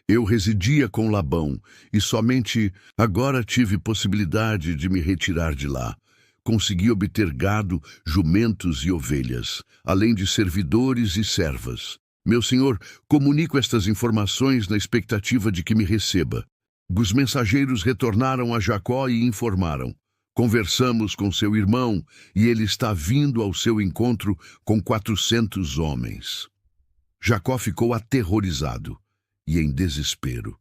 Speaker 1: Eu residia com Labão e somente agora tive possibilidade de me retirar de lá. Consegui obter gado, jumentos e ovelhas, além de servidores e servas. Meu senhor, comunico estas informações na expectativa de que me receba. Os mensageiros retornaram a Jacó e informaram: conversamos com seu irmão e ele está vindo ao seu encontro com 400 homens. Jacó ficou aterrorizado e em desespero.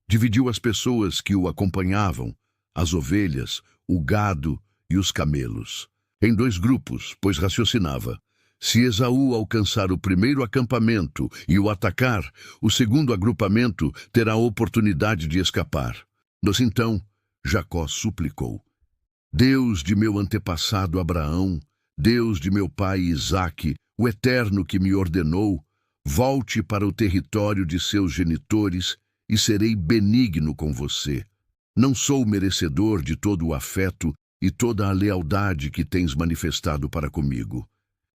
Speaker 1: Dividiu as pessoas que o acompanhavam, as ovelhas, o gado e os camelos, em 2 grupos, pois raciocinava: se Esaú alcançar o primeiro acampamento e o atacar, o segundo agrupamento terá a oportunidade de escapar. Mas então, Jacó suplicou: Deus de meu antepassado Abraão, Deus de meu pai Isaque, o Eterno que me ordenou, volte para o território de seus genitores e serei benigno com você. Não sou merecedor de todo o afeto e toda a lealdade que tens manifestado para comigo.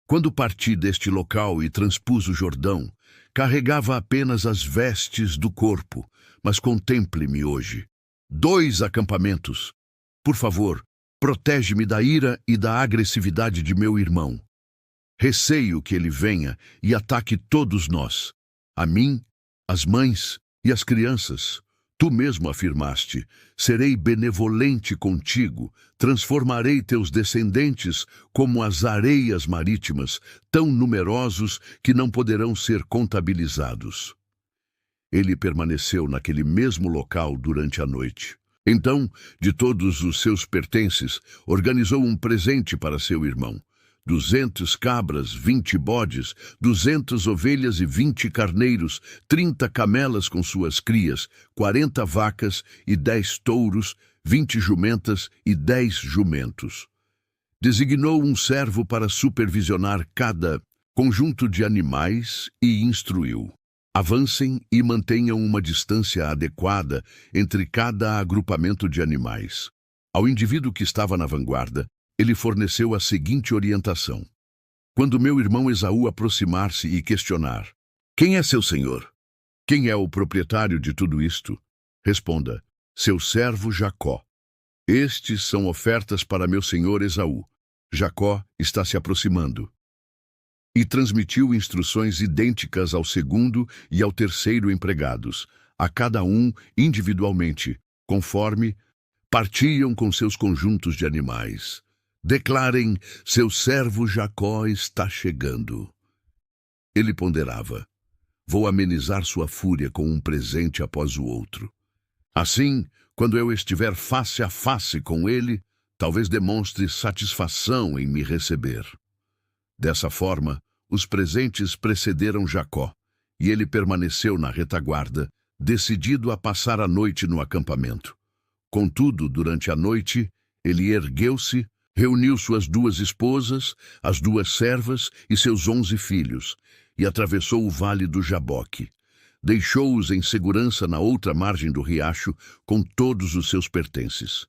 Speaker 1: Quando parti deste local e transpus o Jordão, carregava apenas as vestes do corpo, mas contemple-me hoje. 2 acampamentos. Por favor, protege-me da ira e da agressividade de meu irmão. Receio que ele venha e ataque todos nós, a mim, as mães e as crianças. Tu mesmo afirmaste: serei benevolente contigo, transformarei teus descendentes como as areias marítimas, tão numerosos que não poderão ser contabilizados. Ele permaneceu naquele mesmo local durante a noite. Então, de todos os seus pertences, organizou um presente para seu irmão: 200 cabras, 20 bodes, 200 ovelhas e 20 carneiros, 30 camelas com suas crias, 40 vacas e 10 touros, 20 jumentas e 10 jumentos. Designou um servo para supervisionar cada conjunto de animais e instruiu: avancem e mantenham uma distância adequada entre cada agrupamento de animais. Ao indivíduo que estava na vanguarda, ele forneceu a seguinte orientação: quando meu irmão Esaú aproximar-se e questionar: quem é seu senhor? Quem é o proprietário de tudo isto? Responda: seu servo Jacó. Estes são ofertas para meu senhor Esaú. Jacó está se aproximando. E transmitiu instruções idênticas ao segundo e ao terceiro empregados, a cada um individualmente, conforme partiam com seus conjuntos de animais. Declarem: seu servo Jacó está chegando. Ele ponderava: vou amenizar sua fúria com um presente após o outro. Assim, quando eu estiver face a face com ele, talvez demonstre satisfação em me receber. Dessa forma, os presentes precederam Jacó, e ele permaneceu na retaguarda, decidido a passar a noite no acampamento. Contudo, durante a noite, ele ergueu-se, reuniu suas 2 esposas, as 2 servas e seus 11 filhos, e atravessou o vale do Jaboque. Deixou-os em segurança na outra margem do riacho, com todos os seus pertences.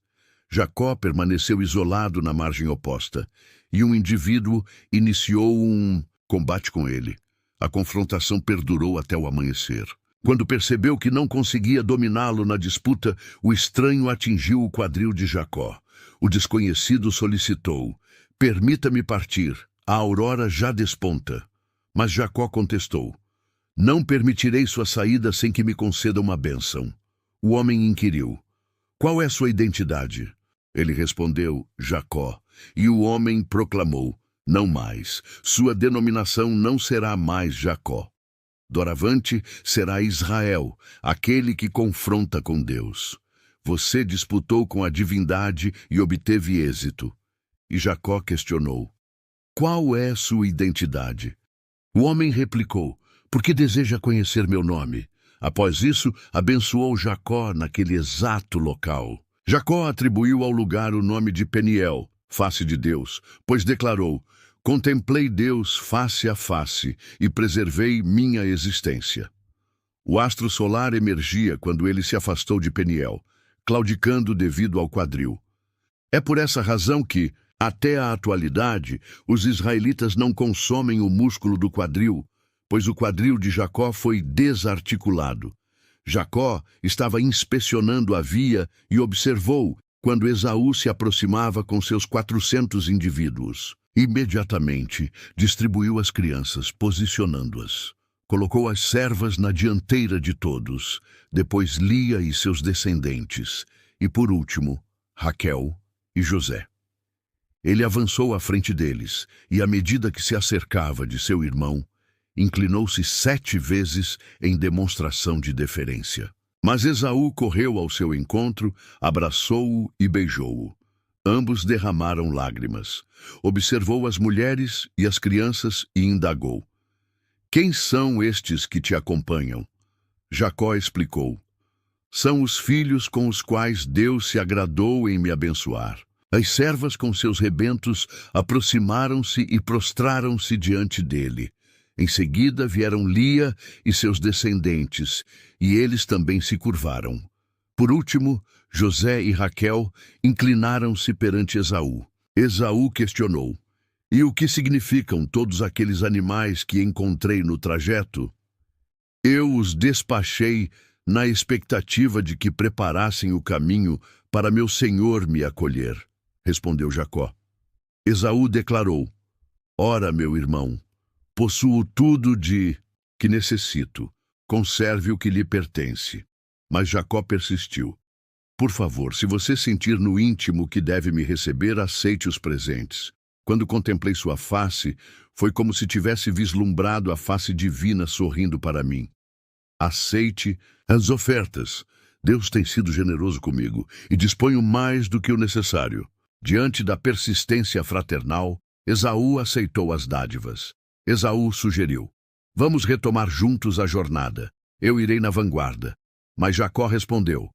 Speaker 1: Jacó permaneceu isolado na margem oposta, e um indivíduo iniciou um combate com ele. A confrontação perdurou até o amanhecer. Quando percebeu que não conseguia dominá-lo na disputa, o estranho atingiu o quadril de Jacó. O desconhecido solicitou: permita-me partir, a aurora já desponta. Mas Jacó contestou: não permitirei sua saída sem que me conceda uma bênção. O homem inquiriu: qual é sua identidade? Ele respondeu: Jacó. E o homem proclamou: não mais, sua denominação não será mais Jacó. Doravante será Israel, aquele que confronta com Deus. Você disputou com a divindade e obteve êxito. E Jacó questionou: qual é sua identidade? O homem replicou: porque deseja conhecer meu nome. Após isso, abençoou Jacó naquele exato local. Jacó atribuiu ao lugar o nome de Peniel, face de Deus, pois declarou: contemplei Deus face a face e preservei minha existência. O astro solar emergia quando ele se afastou de Peniel, claudicando devido ao quadril. É por essa razão que, até a atualidade, os israelitas não consomem o músculo do quadril, pois o quadril de Jacó foi desarticulado. Jacó estava inspecionando a via e observou quando Esaú se aproximava com seus 400 indivíduos. Imediatamente, distribuiu as crianças, posicionando-as. Colocou as servas na dianteira de todos, depois Lia e seus descendentes, e por último, Raquel e José. Ele avançou à frente deles, e à medida que se acercava de seu irmão, inclinou-se 7 vezes em demonstração de deferência. Mas Esaú correu ao seu encontro, abraçou-o e beijou-o. Ambos derramaram lágrimas. Observou as mulheres e as crianças e indagou: quem são estes que te acompanham? Jacó explicou: são os filhos com os quais Deus se agradou em me abençoar. As servas com seus rebentos aproximaram-se e prostraram-se diante dele. Em seguida vieram Lia e seus descendentes, e eles também se curvaram. Por último, José e Raquel inclinaram-se perante Esaú. Esaú questionou: e o que significam todos aqueles animais que encontrei no trajeto? Eu os despachei na expectativa de que preparassem o caminho para meu senhor me acolher, respondeu Jacó. Esaú declarou: ora, meu irmão, possuo tudo de que necessito. Conserve o que lhe pertence. Mas Jacó persistiu: por favor, se você sentir no íntimo que deve me receber, aceite os presentes. Quando contemplei sua face, foi como se tivesse vislumbrado a face divina sorrindo para mim. Aceite as ofertas. Deus tem sido generoso comigo e disponho mais do que o necessário. Diante da persistência fraternal, Esaú aceitou as dádivas. Esaú sugeriu: vamos retomar juntos a jornada. Eu irei na vanguarda. Mas Jacó respondeu: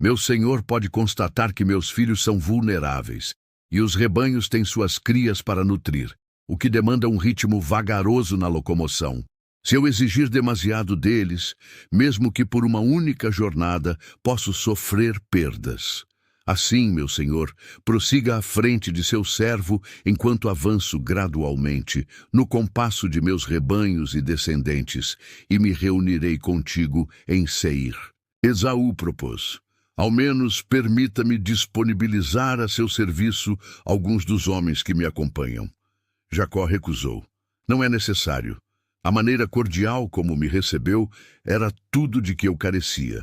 Speaker 1: meu senhor pode constatar que meus filhos são vulneráveis, e os rebanhos têm suas crias para nutrir, o que demanda um ritmo vagaroso na locomoção. Se eu exigir demasiado deles, mesmo que por uma única jornada, posso sofrer perdas. Assim, meu senhor, prossiga à frente de seu servo enquanto avanço gradualmente, no compasso de meus rebanhos e descendentes, e me reunirei contigo em Seir. Esaú propôs: ao menos permita-me disponibilizar a seu serviço alguns dos homens que me acompanham. Jacó recusou: não é necessário. A maneira cordial como me recebeu era tudo de que eu carecia.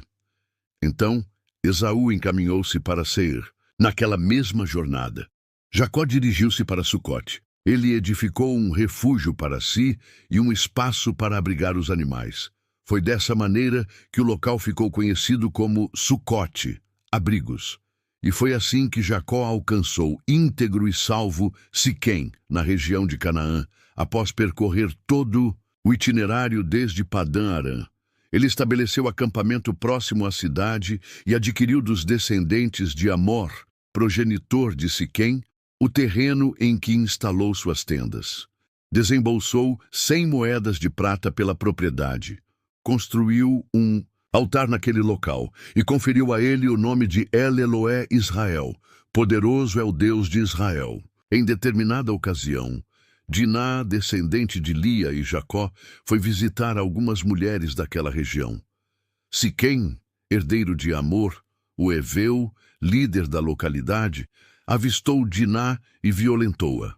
Speaker 1: Então, Esaú encaminhou-se para Seir. Naquela mesma jornada, Jacó dirigiu-se para Sucote. Ele edificou um refúgio para si e um espaço para abrigar os animais. Foi dessa maneira que o local ficou conhecido como Sucote, abrigos. E foi assim que Jacó alcançou íntegro e salvo Siquém, na região de Canaã, após percorrer todo o itinerário desde Padã-Arã. Ele estabeleceu acampamento próximo à cidade e adquiriu dos descendentes de Amor, progenitor de Siquém, o terreno em que instalou suas tendas. Desembolsou 100 moedas de prata pela propriedade. Construiu um altar naquele local e conferiu a ele o nome de El Eloé Israel. Poderoso é o Deus de Israel. Em determinada ocasião, Diná, descendente de Lia e Jacó, foi visitar algumas mulheres daquela região. Siquém, herdeiro de Amor, o heveu, líder da localidade, avistou Diná e violentou-a.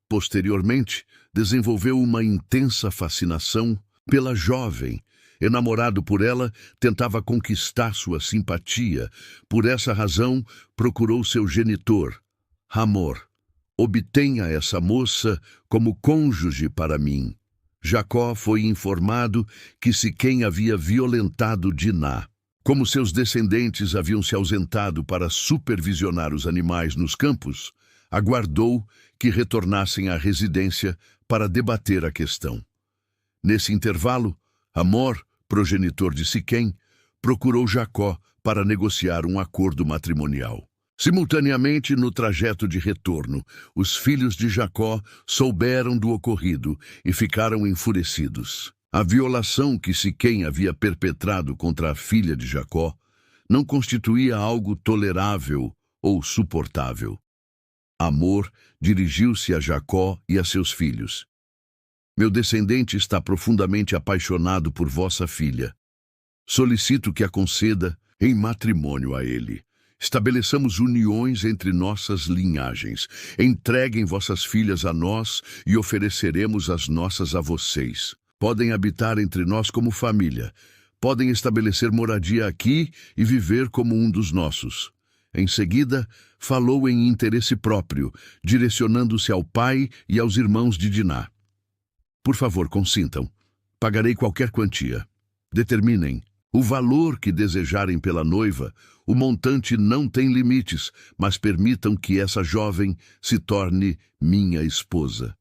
Speaker 1: Posteriormente, desenvolveu uma intensa fascinação pela jovem. Enamorado por ela, tentava conquistar sua simpatia. Por essa razão, procurou seu genitor, Hamor. Obtenha essa moça como cônjuge para mim. Jacó foi informado que Siquém havia violentado Diná. Como seus descendentes haviam se ausentado para supervisionar os animais nos campos, aguardou que retornassem à residência para debater a questão. Nesse intervalo, Hamor, progenitor de Siquém, procurou Jacó para negociar um acordo matrimonial. Simultaneamente, no trajeto de retorno, os filhos de Jacó souberam do ocorrido e ficaram enfurecidos. A violação que Siquém havia perpetrado contra a filha de Jacó não constituía algo tolerável ou suportável. Hamor dirigiu-se a Jacó e a seus filhos. Meu descendente está profundamente apaixonado por vossa filha. Solicito que a conceda em matrimônio a ele. Estabeleçamos uniões entre nossas linhagens. Entreguem vossas filhas a nós e ofereceremos as nossas a vocês. Podem habitar entre nós como família. Podem estabelecer moradia aqui e viver como um dos nossos. Em seguida, falou em interesse próprio, direcionando-se ao pai e aos irmãos de Diná. Por favor, consintam. Pagarei qualquer quantia. Determinem o valor que desejarem pela noiva. O montante não tem limites, mas permitam que essa jovem se torne minha esposa.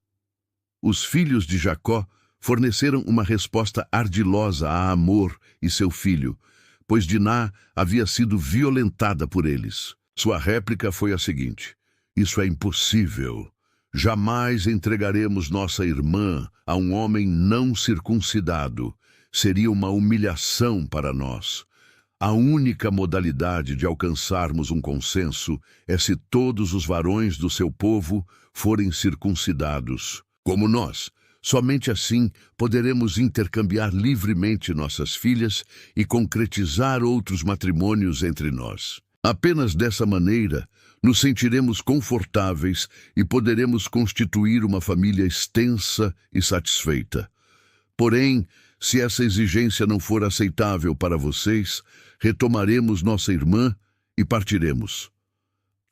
Speaker 1: Os filhos de Jacó forneceram uma resposta ardilosa a Hamor e seu filho, pois Diná havia sido violentada por eles. Sua réplica foi a seguinte: isso é impossível. Jamais entregaremos nossa irmã a um homem não circuncidado. Seria uma humilhação para nós. A única modalidade de alcançarmos um consenso é se todos os varões do seu povo forem circuncidados, como nós. Somente assim poderemos intercambiar livremente nossas filhas e concretizar outros matrimônios entre nós. Apenas dessa maneira, nos sentiremos confortáveis e poderemos constituir uma família extensa e satisfeita. Porém, se essa exigência não for aceitável para vocês, retomaremos nossa irmã e partiremos.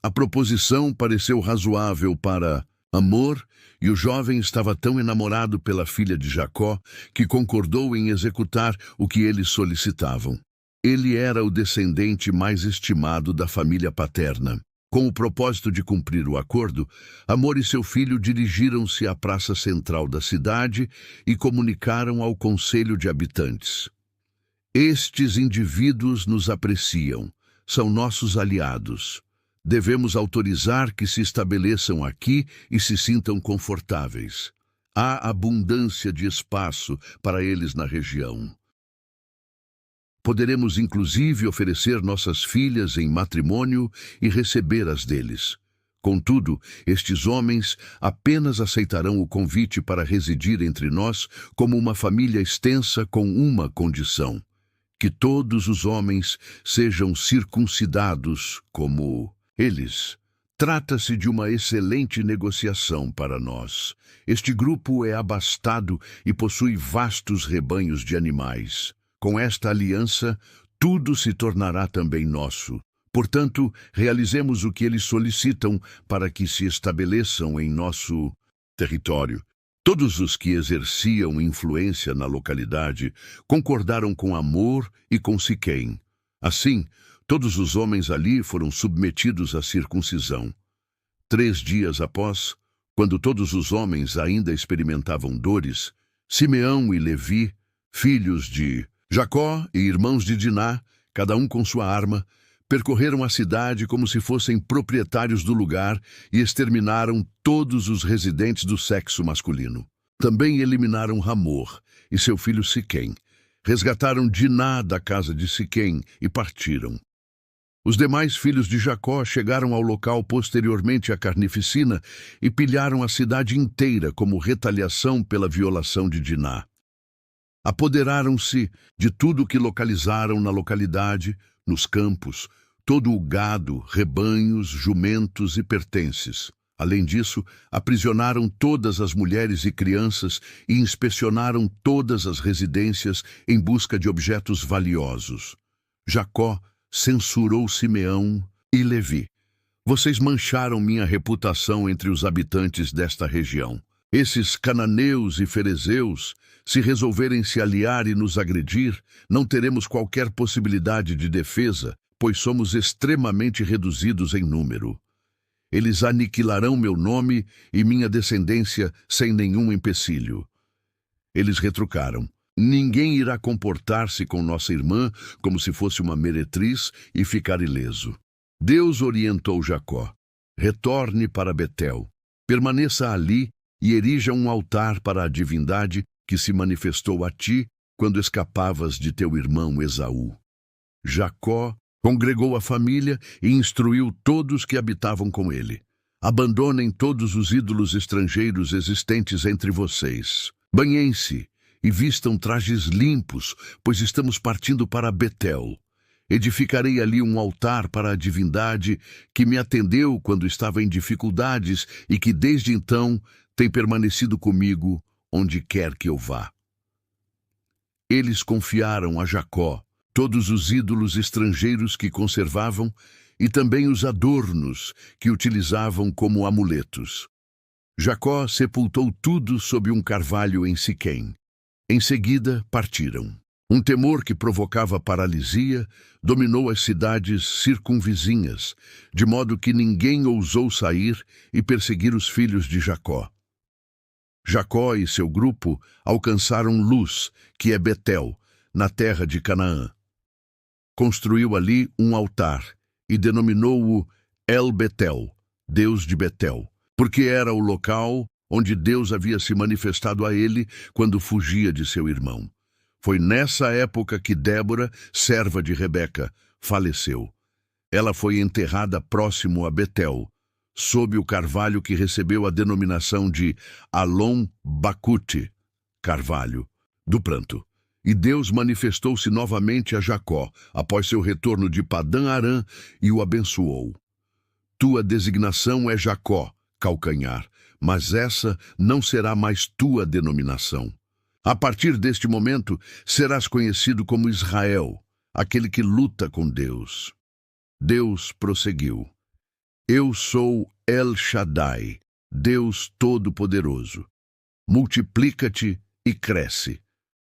Speaker 1: A proposição pareceu razoável para Hamor, e o jovem estava tão enamorado pela filha de Jacó que concordou em executar o que eles solicitavam. Ele era o descendente mais estimado da família paterna. Com o propósito de cumprir o acordo, Hamor e seu filho dirigiram-se à praça central da cidade e comunicaram ao conselho de habitantes. Estes indivíduos nos apreciam, são nossos aliados. Devemos autorizar que se estabeleçam aqui e se sintam confortáveis. Há abundância de espaço para eles na região. Poderemos inclusive oferecer nossas filhas em matrimônio e receber as deles. Contudo, estes homens apenas aceitarão o convite para residir entre nós como uma família extensa com uma condição: que todos os homens sejam circuncidados como eles. Trata-se de uma excelente negociação para nós. Este grupo é abastado e possui vastos rebanhos de animais. Com esta aliança, tudo se tornará também nosso. Portanto, realizemos o que eles solicitam para que se estabeleçam em nosso território. Todos os que exerciam influência na localidade concordaram com Hamor e com Siquém. Assim, todos os homens ali foram submetidos à circuncisão. 3 dias após, quando todos os homens ainda experimentavam dores, Simeão e Levi, filhos de Jacó e irmãos de Diná, cada um com sua arma, percorreram a cidade como se fossem proprietários do lugar e exterminaram todos os residentes do sexo masculino. Também eliminaram Hamor e seu filho Siquém, resgataram Diná da casa de Siquém e partiram. Os demais filhos de Jacó chegaram ao local posteriormente à carnificina e pilharam a cidade inteira como retaliação pela violação de Diná. Apoderaram-se de tudo o que localizaram na localidade, nos campos, todo o gado, rebanhos, jumentos e pertences. Além disso, aprisionaram todas as mulheres e crianças e inspecionaram todas as residências em busca de objetos valiosos. Jacó censurou Simeão e Levi. Vocês mancharam minha reputação entre os habitantes desta região. Esses cananeus e ferezeus, se resolverem se aliar e nos agredir, não teremos qualquer possibilidade de defesa, pois somos extremamente reduzidos em número. Eles aniquilarão meu nome e minha descendência sem nenhum empecilho. Eles retrucaram: ninguém irá comportar-se com nossa irmã como se fosse uma meretriz e ficar ileso. Deus orientou Jacó: retorne para Betel, permaneça ali e erija um altar para a divindade que se manifestou a ti quando escapavas de teu irmão Esaú. Jacó congregou a família e instruiu todos que habitavam com ele: abandonem todos os ídolos estrangeiros existentes entre vocês. Banhem-se e vistam trajes limpos, pois estamos partindo para Betel. Edificarei ali um altar para a divindade que me atendeu quando estava em dificuldades e que desde então tem permanecido comigo onde quer que eu vá. Eles confiaram a Jacó todos os ídolos estrangeiros que conservavam e também os adornos que utilizavam como amuletos. Jacó sepultou tudo sob um carvalho em Siquém. Em seguida, partiram. Um temor que provocava paralisia dominou as cidades circunvizinhas, de modo que ninguém ousou sair e perseguir os filhos de Jacó. Jacó e seu grupo alcançaram Luz, que é Betel, na terra de Canaã. Construiu ali um altar e denominou-o El-Betel, Deus de Betel, porque era o local onde Deus havia se manifestado a ele quando fugia de seu irmão. Foi nessa época que Débora, serva de Rebeca, faleceu. Ela foi enterrada próximo a Betel, sob o carvalho que recebeu a denominação de Alon Bacute, carvalho do pranto. E Deus manifestou-se novamente a Jacó, após seu retorno de Padã-Arã, e o abençoou. Tua designação é Jacó, calcanhar, mas essa não será mais tua denominação. A partir deste momento, serás conhecido como Israel, aquele que luta com Deus. Deus prosseguiu: eu sou El Shaddai, Deus Todo-Poderoso. Multiplica-te e cresce.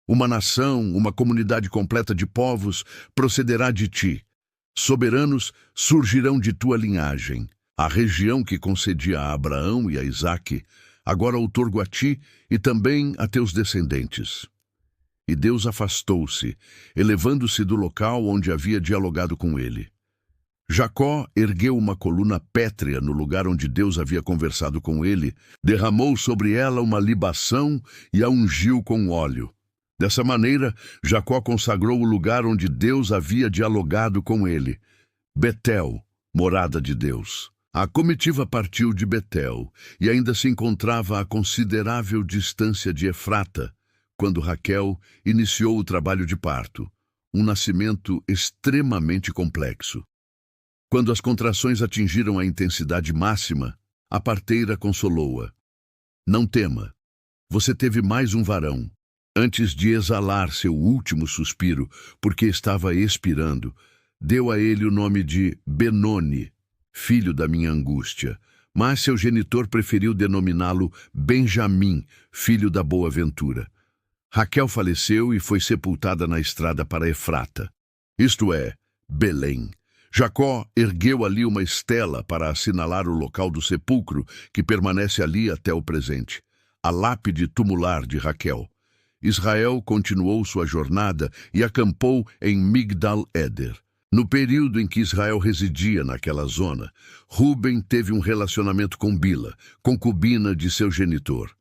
Speaker 1: Uma nação, uma comunidade completa de povos procederá de ti. Soberanos surgirão de tua linhagem. A região que concedi a Abraão e a Isaque, agora outorgo a ti e também a teus descendentes. E Deus afastou-se, elevando-se do local onde havia dialogado com ele. Jacó ergueu uma coluna pétrea no lugar onde Deus havia conversado com ele, derramou sobre ela uma libação e a ungiu com óleo. Dessa maneira, Jacó consagrou o lugar onde Deus havia dialogado com ele, Betel, morada de Deus. A comitiva partiu de Betel e ainda se encontrava a considerável distância de Efrata, quando Raquel iniciou o trabalho de parto, um nascimento extremamente complexo. Quando as contrações atingiram a intensidade máxima, a parteira consolou-a. Não tema, você teve mais um varão. Antes de exalar seu último suspiro, porque estava expirando, deu a ele o nome de Benoni, filho da minha angústia, mas seu genitor preferiu denominá-lo Benjamim, filho da boa ventura. Raquel faleceu e foi sepultada na estrada para Efrata, isto é, Belém. Jacó ergueu ali uma estela para assinalar o local do sepulcro, que permanece ali até o presente, a lápide tumular de Raquel. Israel continuou sua jornada e acampou em Migdal-Eder. No período em que Israel residia naquela zona, Ruben teve um relacionamento com Bila, concubina de seu genitor.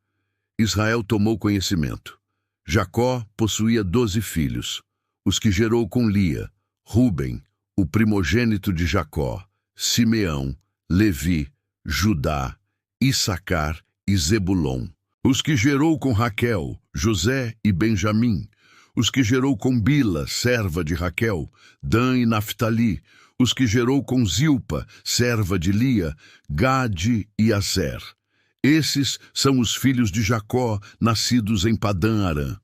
Speaker 1: Israel tomou conhecimento. Jacó possuía 12 filhos, os que gerou com Lia, Ruben, o primogênito de Jacó, Simeão, Levi, Judá, Issacar e Zebulon. Os que gerou com Raquel, José e Benjamim. Os que gerou com Bila, serva de Raquel, Dan e Naftali. Os que gerou com Zilpa, serva de Lia, Gade e Aser. Esses são os filhos de Jacó, nascidos em Padã-Arã.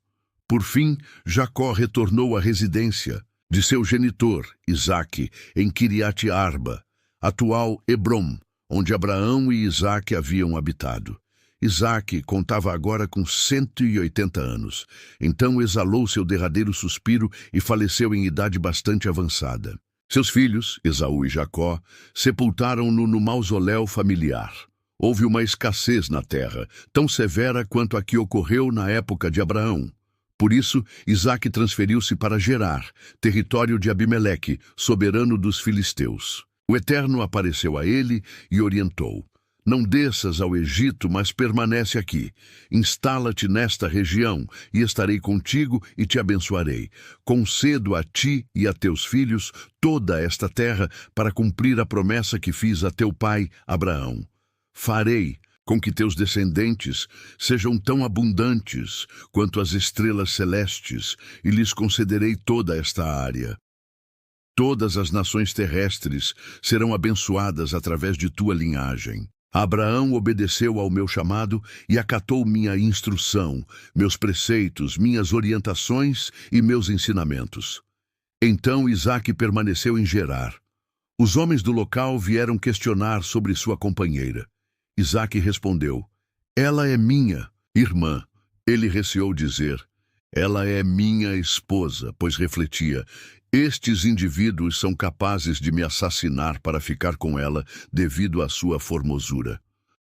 Speaker 1: Por fim, Jacó retornou à residência de seu genitor, Isaque, em Quiriate-Arba, atual Hebrom, onde Abraão e Isaque haviam habitado. Isaque contava agora com 180 anos, então exalou seu derradeiro suspiro e faleceu em idade bastante avançada. Seus filhos, Esaú e Jacó, sepultaram-no no mausoléu familiar. Houve uma escassez na terra, tão severa quanto a que ocorreu na época de Abraão. Por isso, Isaque transferiu-se para Gerar, território de Abimeleque, soberano dos filisteus. O Eterno apareceu a ele e orientou: Não desças ao Egito, mas permanece aqui. Instala-te nesta região, e estarei contigo e te abençoarei. Concedo a ti e a teus filhos toda esta terra para cumprir a promessa que fiz a teu pai Abraão. Farei com que teus descendentes sejam tão abundantes quanto as estrelas celestes, e lhes concederei toda esta área. Todas as nações terrestres serão abençoadas através de tua linhagem. Abraão obedeceu ao meu chamado e acatou minha instrução, meus preceitos, minhas orientações e meus ensinamentos. Então Isaque permaneceu em Gerar. Os homens do local vieram questionar sobre sua companheira. Isaque respondeu: Ela é minha irmã. Ele receou dizer: Ela é minha esposa, pois refletia: Estes indivíduos são capazes de me assassinar para ficar com ela devido à sua formosura.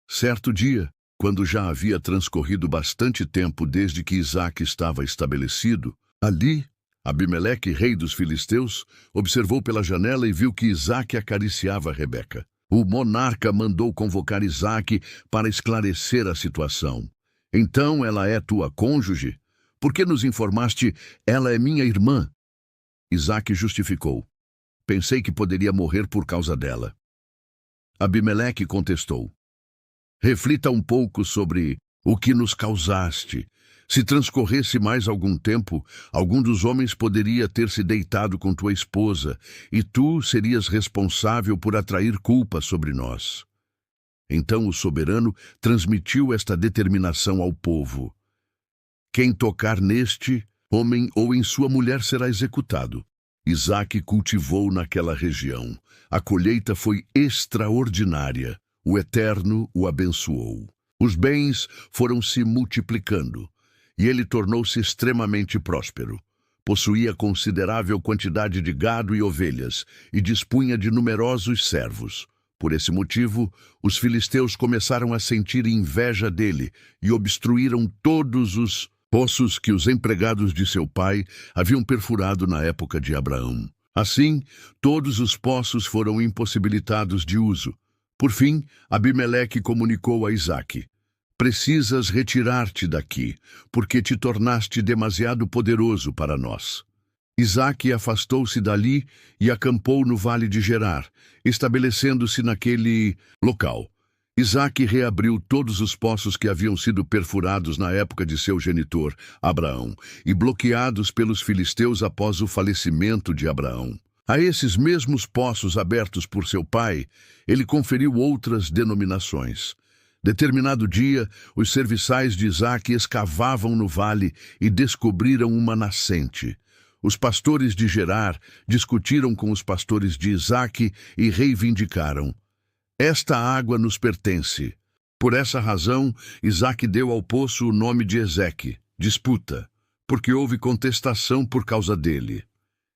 Speaker 1: Certo dia, quando já havia transcorrido bastante tempo desde que Isaque estava estabelecido, ali, Abimeleque, rei dos filisteus, observou pela janela e viu que Isaque acariciava Rebeca. O monarca mandou convocar Isaque para esclarecer a situação. Então ela é tua cônjuge? Por que nos informaste, ela é minha irmã? Isaque justificou: Pensei que poderia morrer por causa dela. Abimeleque contestou: Reflita um pouco sobre o que nos causaste. Se transcorresse mais algum tempo, algum dos homens poderia ter se deitado com tua esposa, e tu serias responsável por atrair culpa sobre nós. Então o soberano transmitiu esta determinação ao povo: Quem tocar neste homem ou em sua mulher será executado. Isaque cultivou naquela região. A colheita foi extraordinária. O Eterno o abençoou. Os bens foram se multiplicando, e ele tornou-se extremamente próspero. Possuía considerável quantidade de gado e ovelhas, e dispunha de numerosos servos. Por esse motivo, os filisteus começaram a sentir inveja dele e obstruíram todos os poços que os empregados de seu pai haviam perfurado na época de Abraão. Assim, todos os poços foram impossibilitados de uso. Por fim, Abimeleque comunicou a Isaque: Precisas retirar-te daqui, porque te tornaste demasiado poderoso para nós. Isaque afastou-se dali e acampou no vale de Gerar, estabelecendo-se naquele local. Isaque reabriu todos os poços que haviam sido perfurados na época de seu genitor, Abraão, e bloqueados pelos filisteus após o falecimento de Abraão. A esses mesmos poços abertos por seu pai, ele conferiu outras denominações. Determinado dia, os serviçais de Isaque escavavam no vale e descobriram uma nascente. Os pastores de Gerar discutiram com os pastores de Isaque e reivindicaram: Esta água nos pertence. Por essa razão, Isaque deu ao poço o nome de Ezeque, disputa, porque houve contestação por causa dele.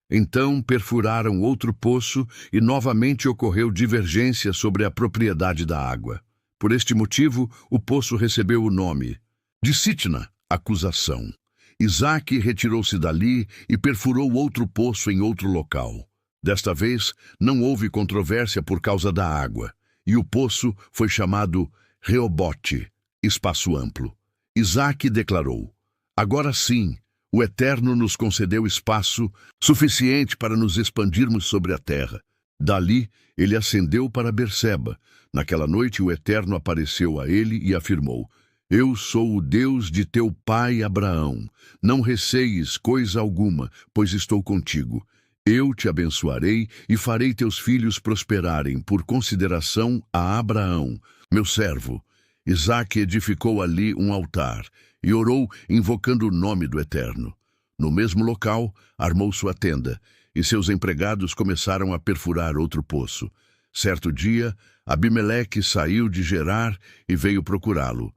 Speaker 1: Então perfuraram outro poço e novamente ocorreu divergência sobre a propriedade da água. Por este motivo, o poço recebeu o nome de Sitna, acusação. Isaque retirou-se dali e perfurou outro poço em outro local. Desta vez, não houve controvérsia por causa da água, e o poço foi chamado Reobote, espaço amplo. Isaque declarou: Agora sim, o Eterno nos concedeu espaço suficiente para nos expandirmos sobre a terra. Dali, ele ascendeu para Berseba. Naquela noite, o Eterno apareceu a ele e afirmou: Eu sou o Deus de teu pai Abraão. Não receies coisa alguma, pois estou contigo. Eu te abençoarei e farei teus filhos prosperarem por consideração a Abraão, meu servo. Isaque edificou ali um altar e orou invocando o nome do Eterno. No mesmo local, armou sua tenda, e seus empregados começaram a perfurar outro poço. Certo dia, Abimeleque saiu de Gerar e veio procurá-lo.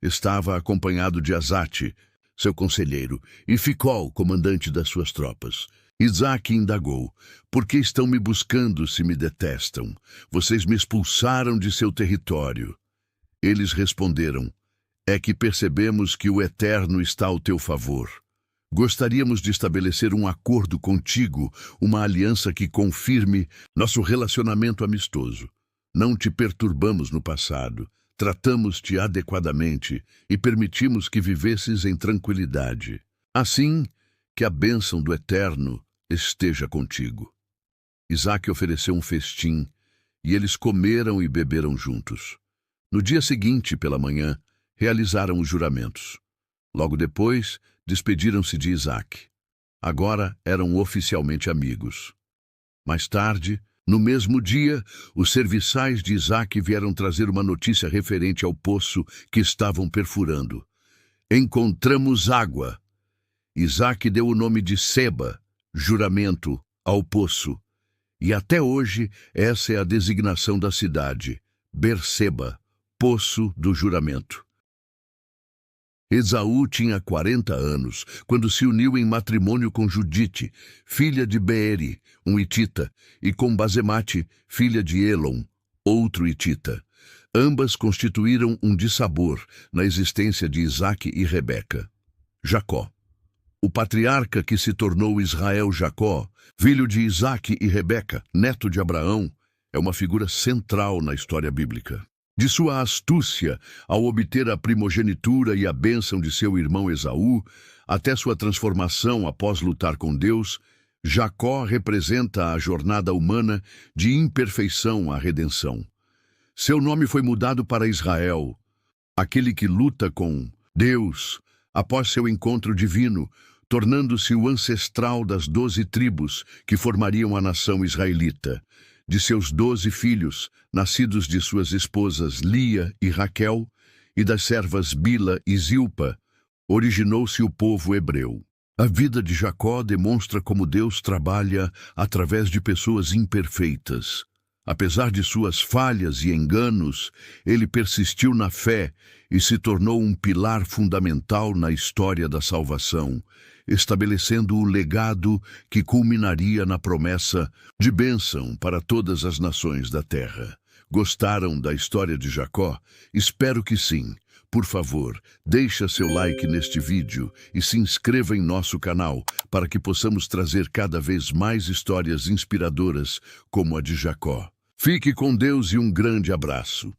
Speaker 1: Estava acompanhado de Azate, seu conselheiro, e Ficol, comandante das suas tropas. Isaque indagou: Por que estão me buscando se me detestam? Vocês me expulsaram de seu território. Eles responderam: é que percebemos que o Eterno está ao teu favor. Gostaríamos de estabelecer um acordo contigo, uma aliança que confirme nosso relacionamento amistoso. Não te perturbamos no passado, tratamos-te adequadamente e permitimos que vivesses em tranquilidade. Assim, que a bênção do Eterno esteja contigo. Isaque ofereceu um festim, e eles comeram e beberam juntos. No dia seguinte, pela manhã, realizaram os juramentos. Logo depois, despediram-se de Isaque. Agora eram oficialmente amigos. Mais tarde, no mesmo dia, os serviçais de Isaque vieram trazer uma notícia referente ao poço que estavam perfurando. Encontramos água. Isaque deu o nome de Seba, juramento, ao poço. E até hoje, essa é a designação da cidade, Berseba, poço do juramento. Esaú tinha 40 anos, quando se uniu em matrimônio com Judite, filha de Beeri, um hitita, e com Basemate, filha de Elon, outro hitita. Ambas constituíram um dissabor na existência de Isaque e Rebeca. Jacó. O patriarca que se tornou Israel Jacó, filho de Isaque e Rebeca, neto de Abraão, é uma figura central na história bíblica. De sua astúcia ao obter a primogenitura e a bênção de seu irmão Esaú, até sua transformação após lutar com Deus, Jacó representa a jornada humana de imperfeição à redenção. Seu nome foi mudado para Israel, aquele que luta com Deus após seu encontro divino, tornando-se o ancestral das 12 tribos que formariam a nação israelita. De seus 12 filhos, nascidos de suas esposas Lia e Raquel, e das servas Bila e Zilpa, originou-se o povo hebreu. A vida de Jacó demonstra como Deus trabalha através de pessoas imperfeitas. Apesar de suas falhas e enganos, ele persistiu na fé e se tornou um pilar fundamental na história da salvação, estabelecendo o legado que culminaria na promessa de bênção para todas as nações da terra. Gostaram da história de Jacó? Espero que sim. Por favor, deixa seu like neste vídeo e se inscreva em nosso canal para que possamos trazer cada vez mais histórias inspiradoras como a de Jacó. Fique com Deus e um grande abraço.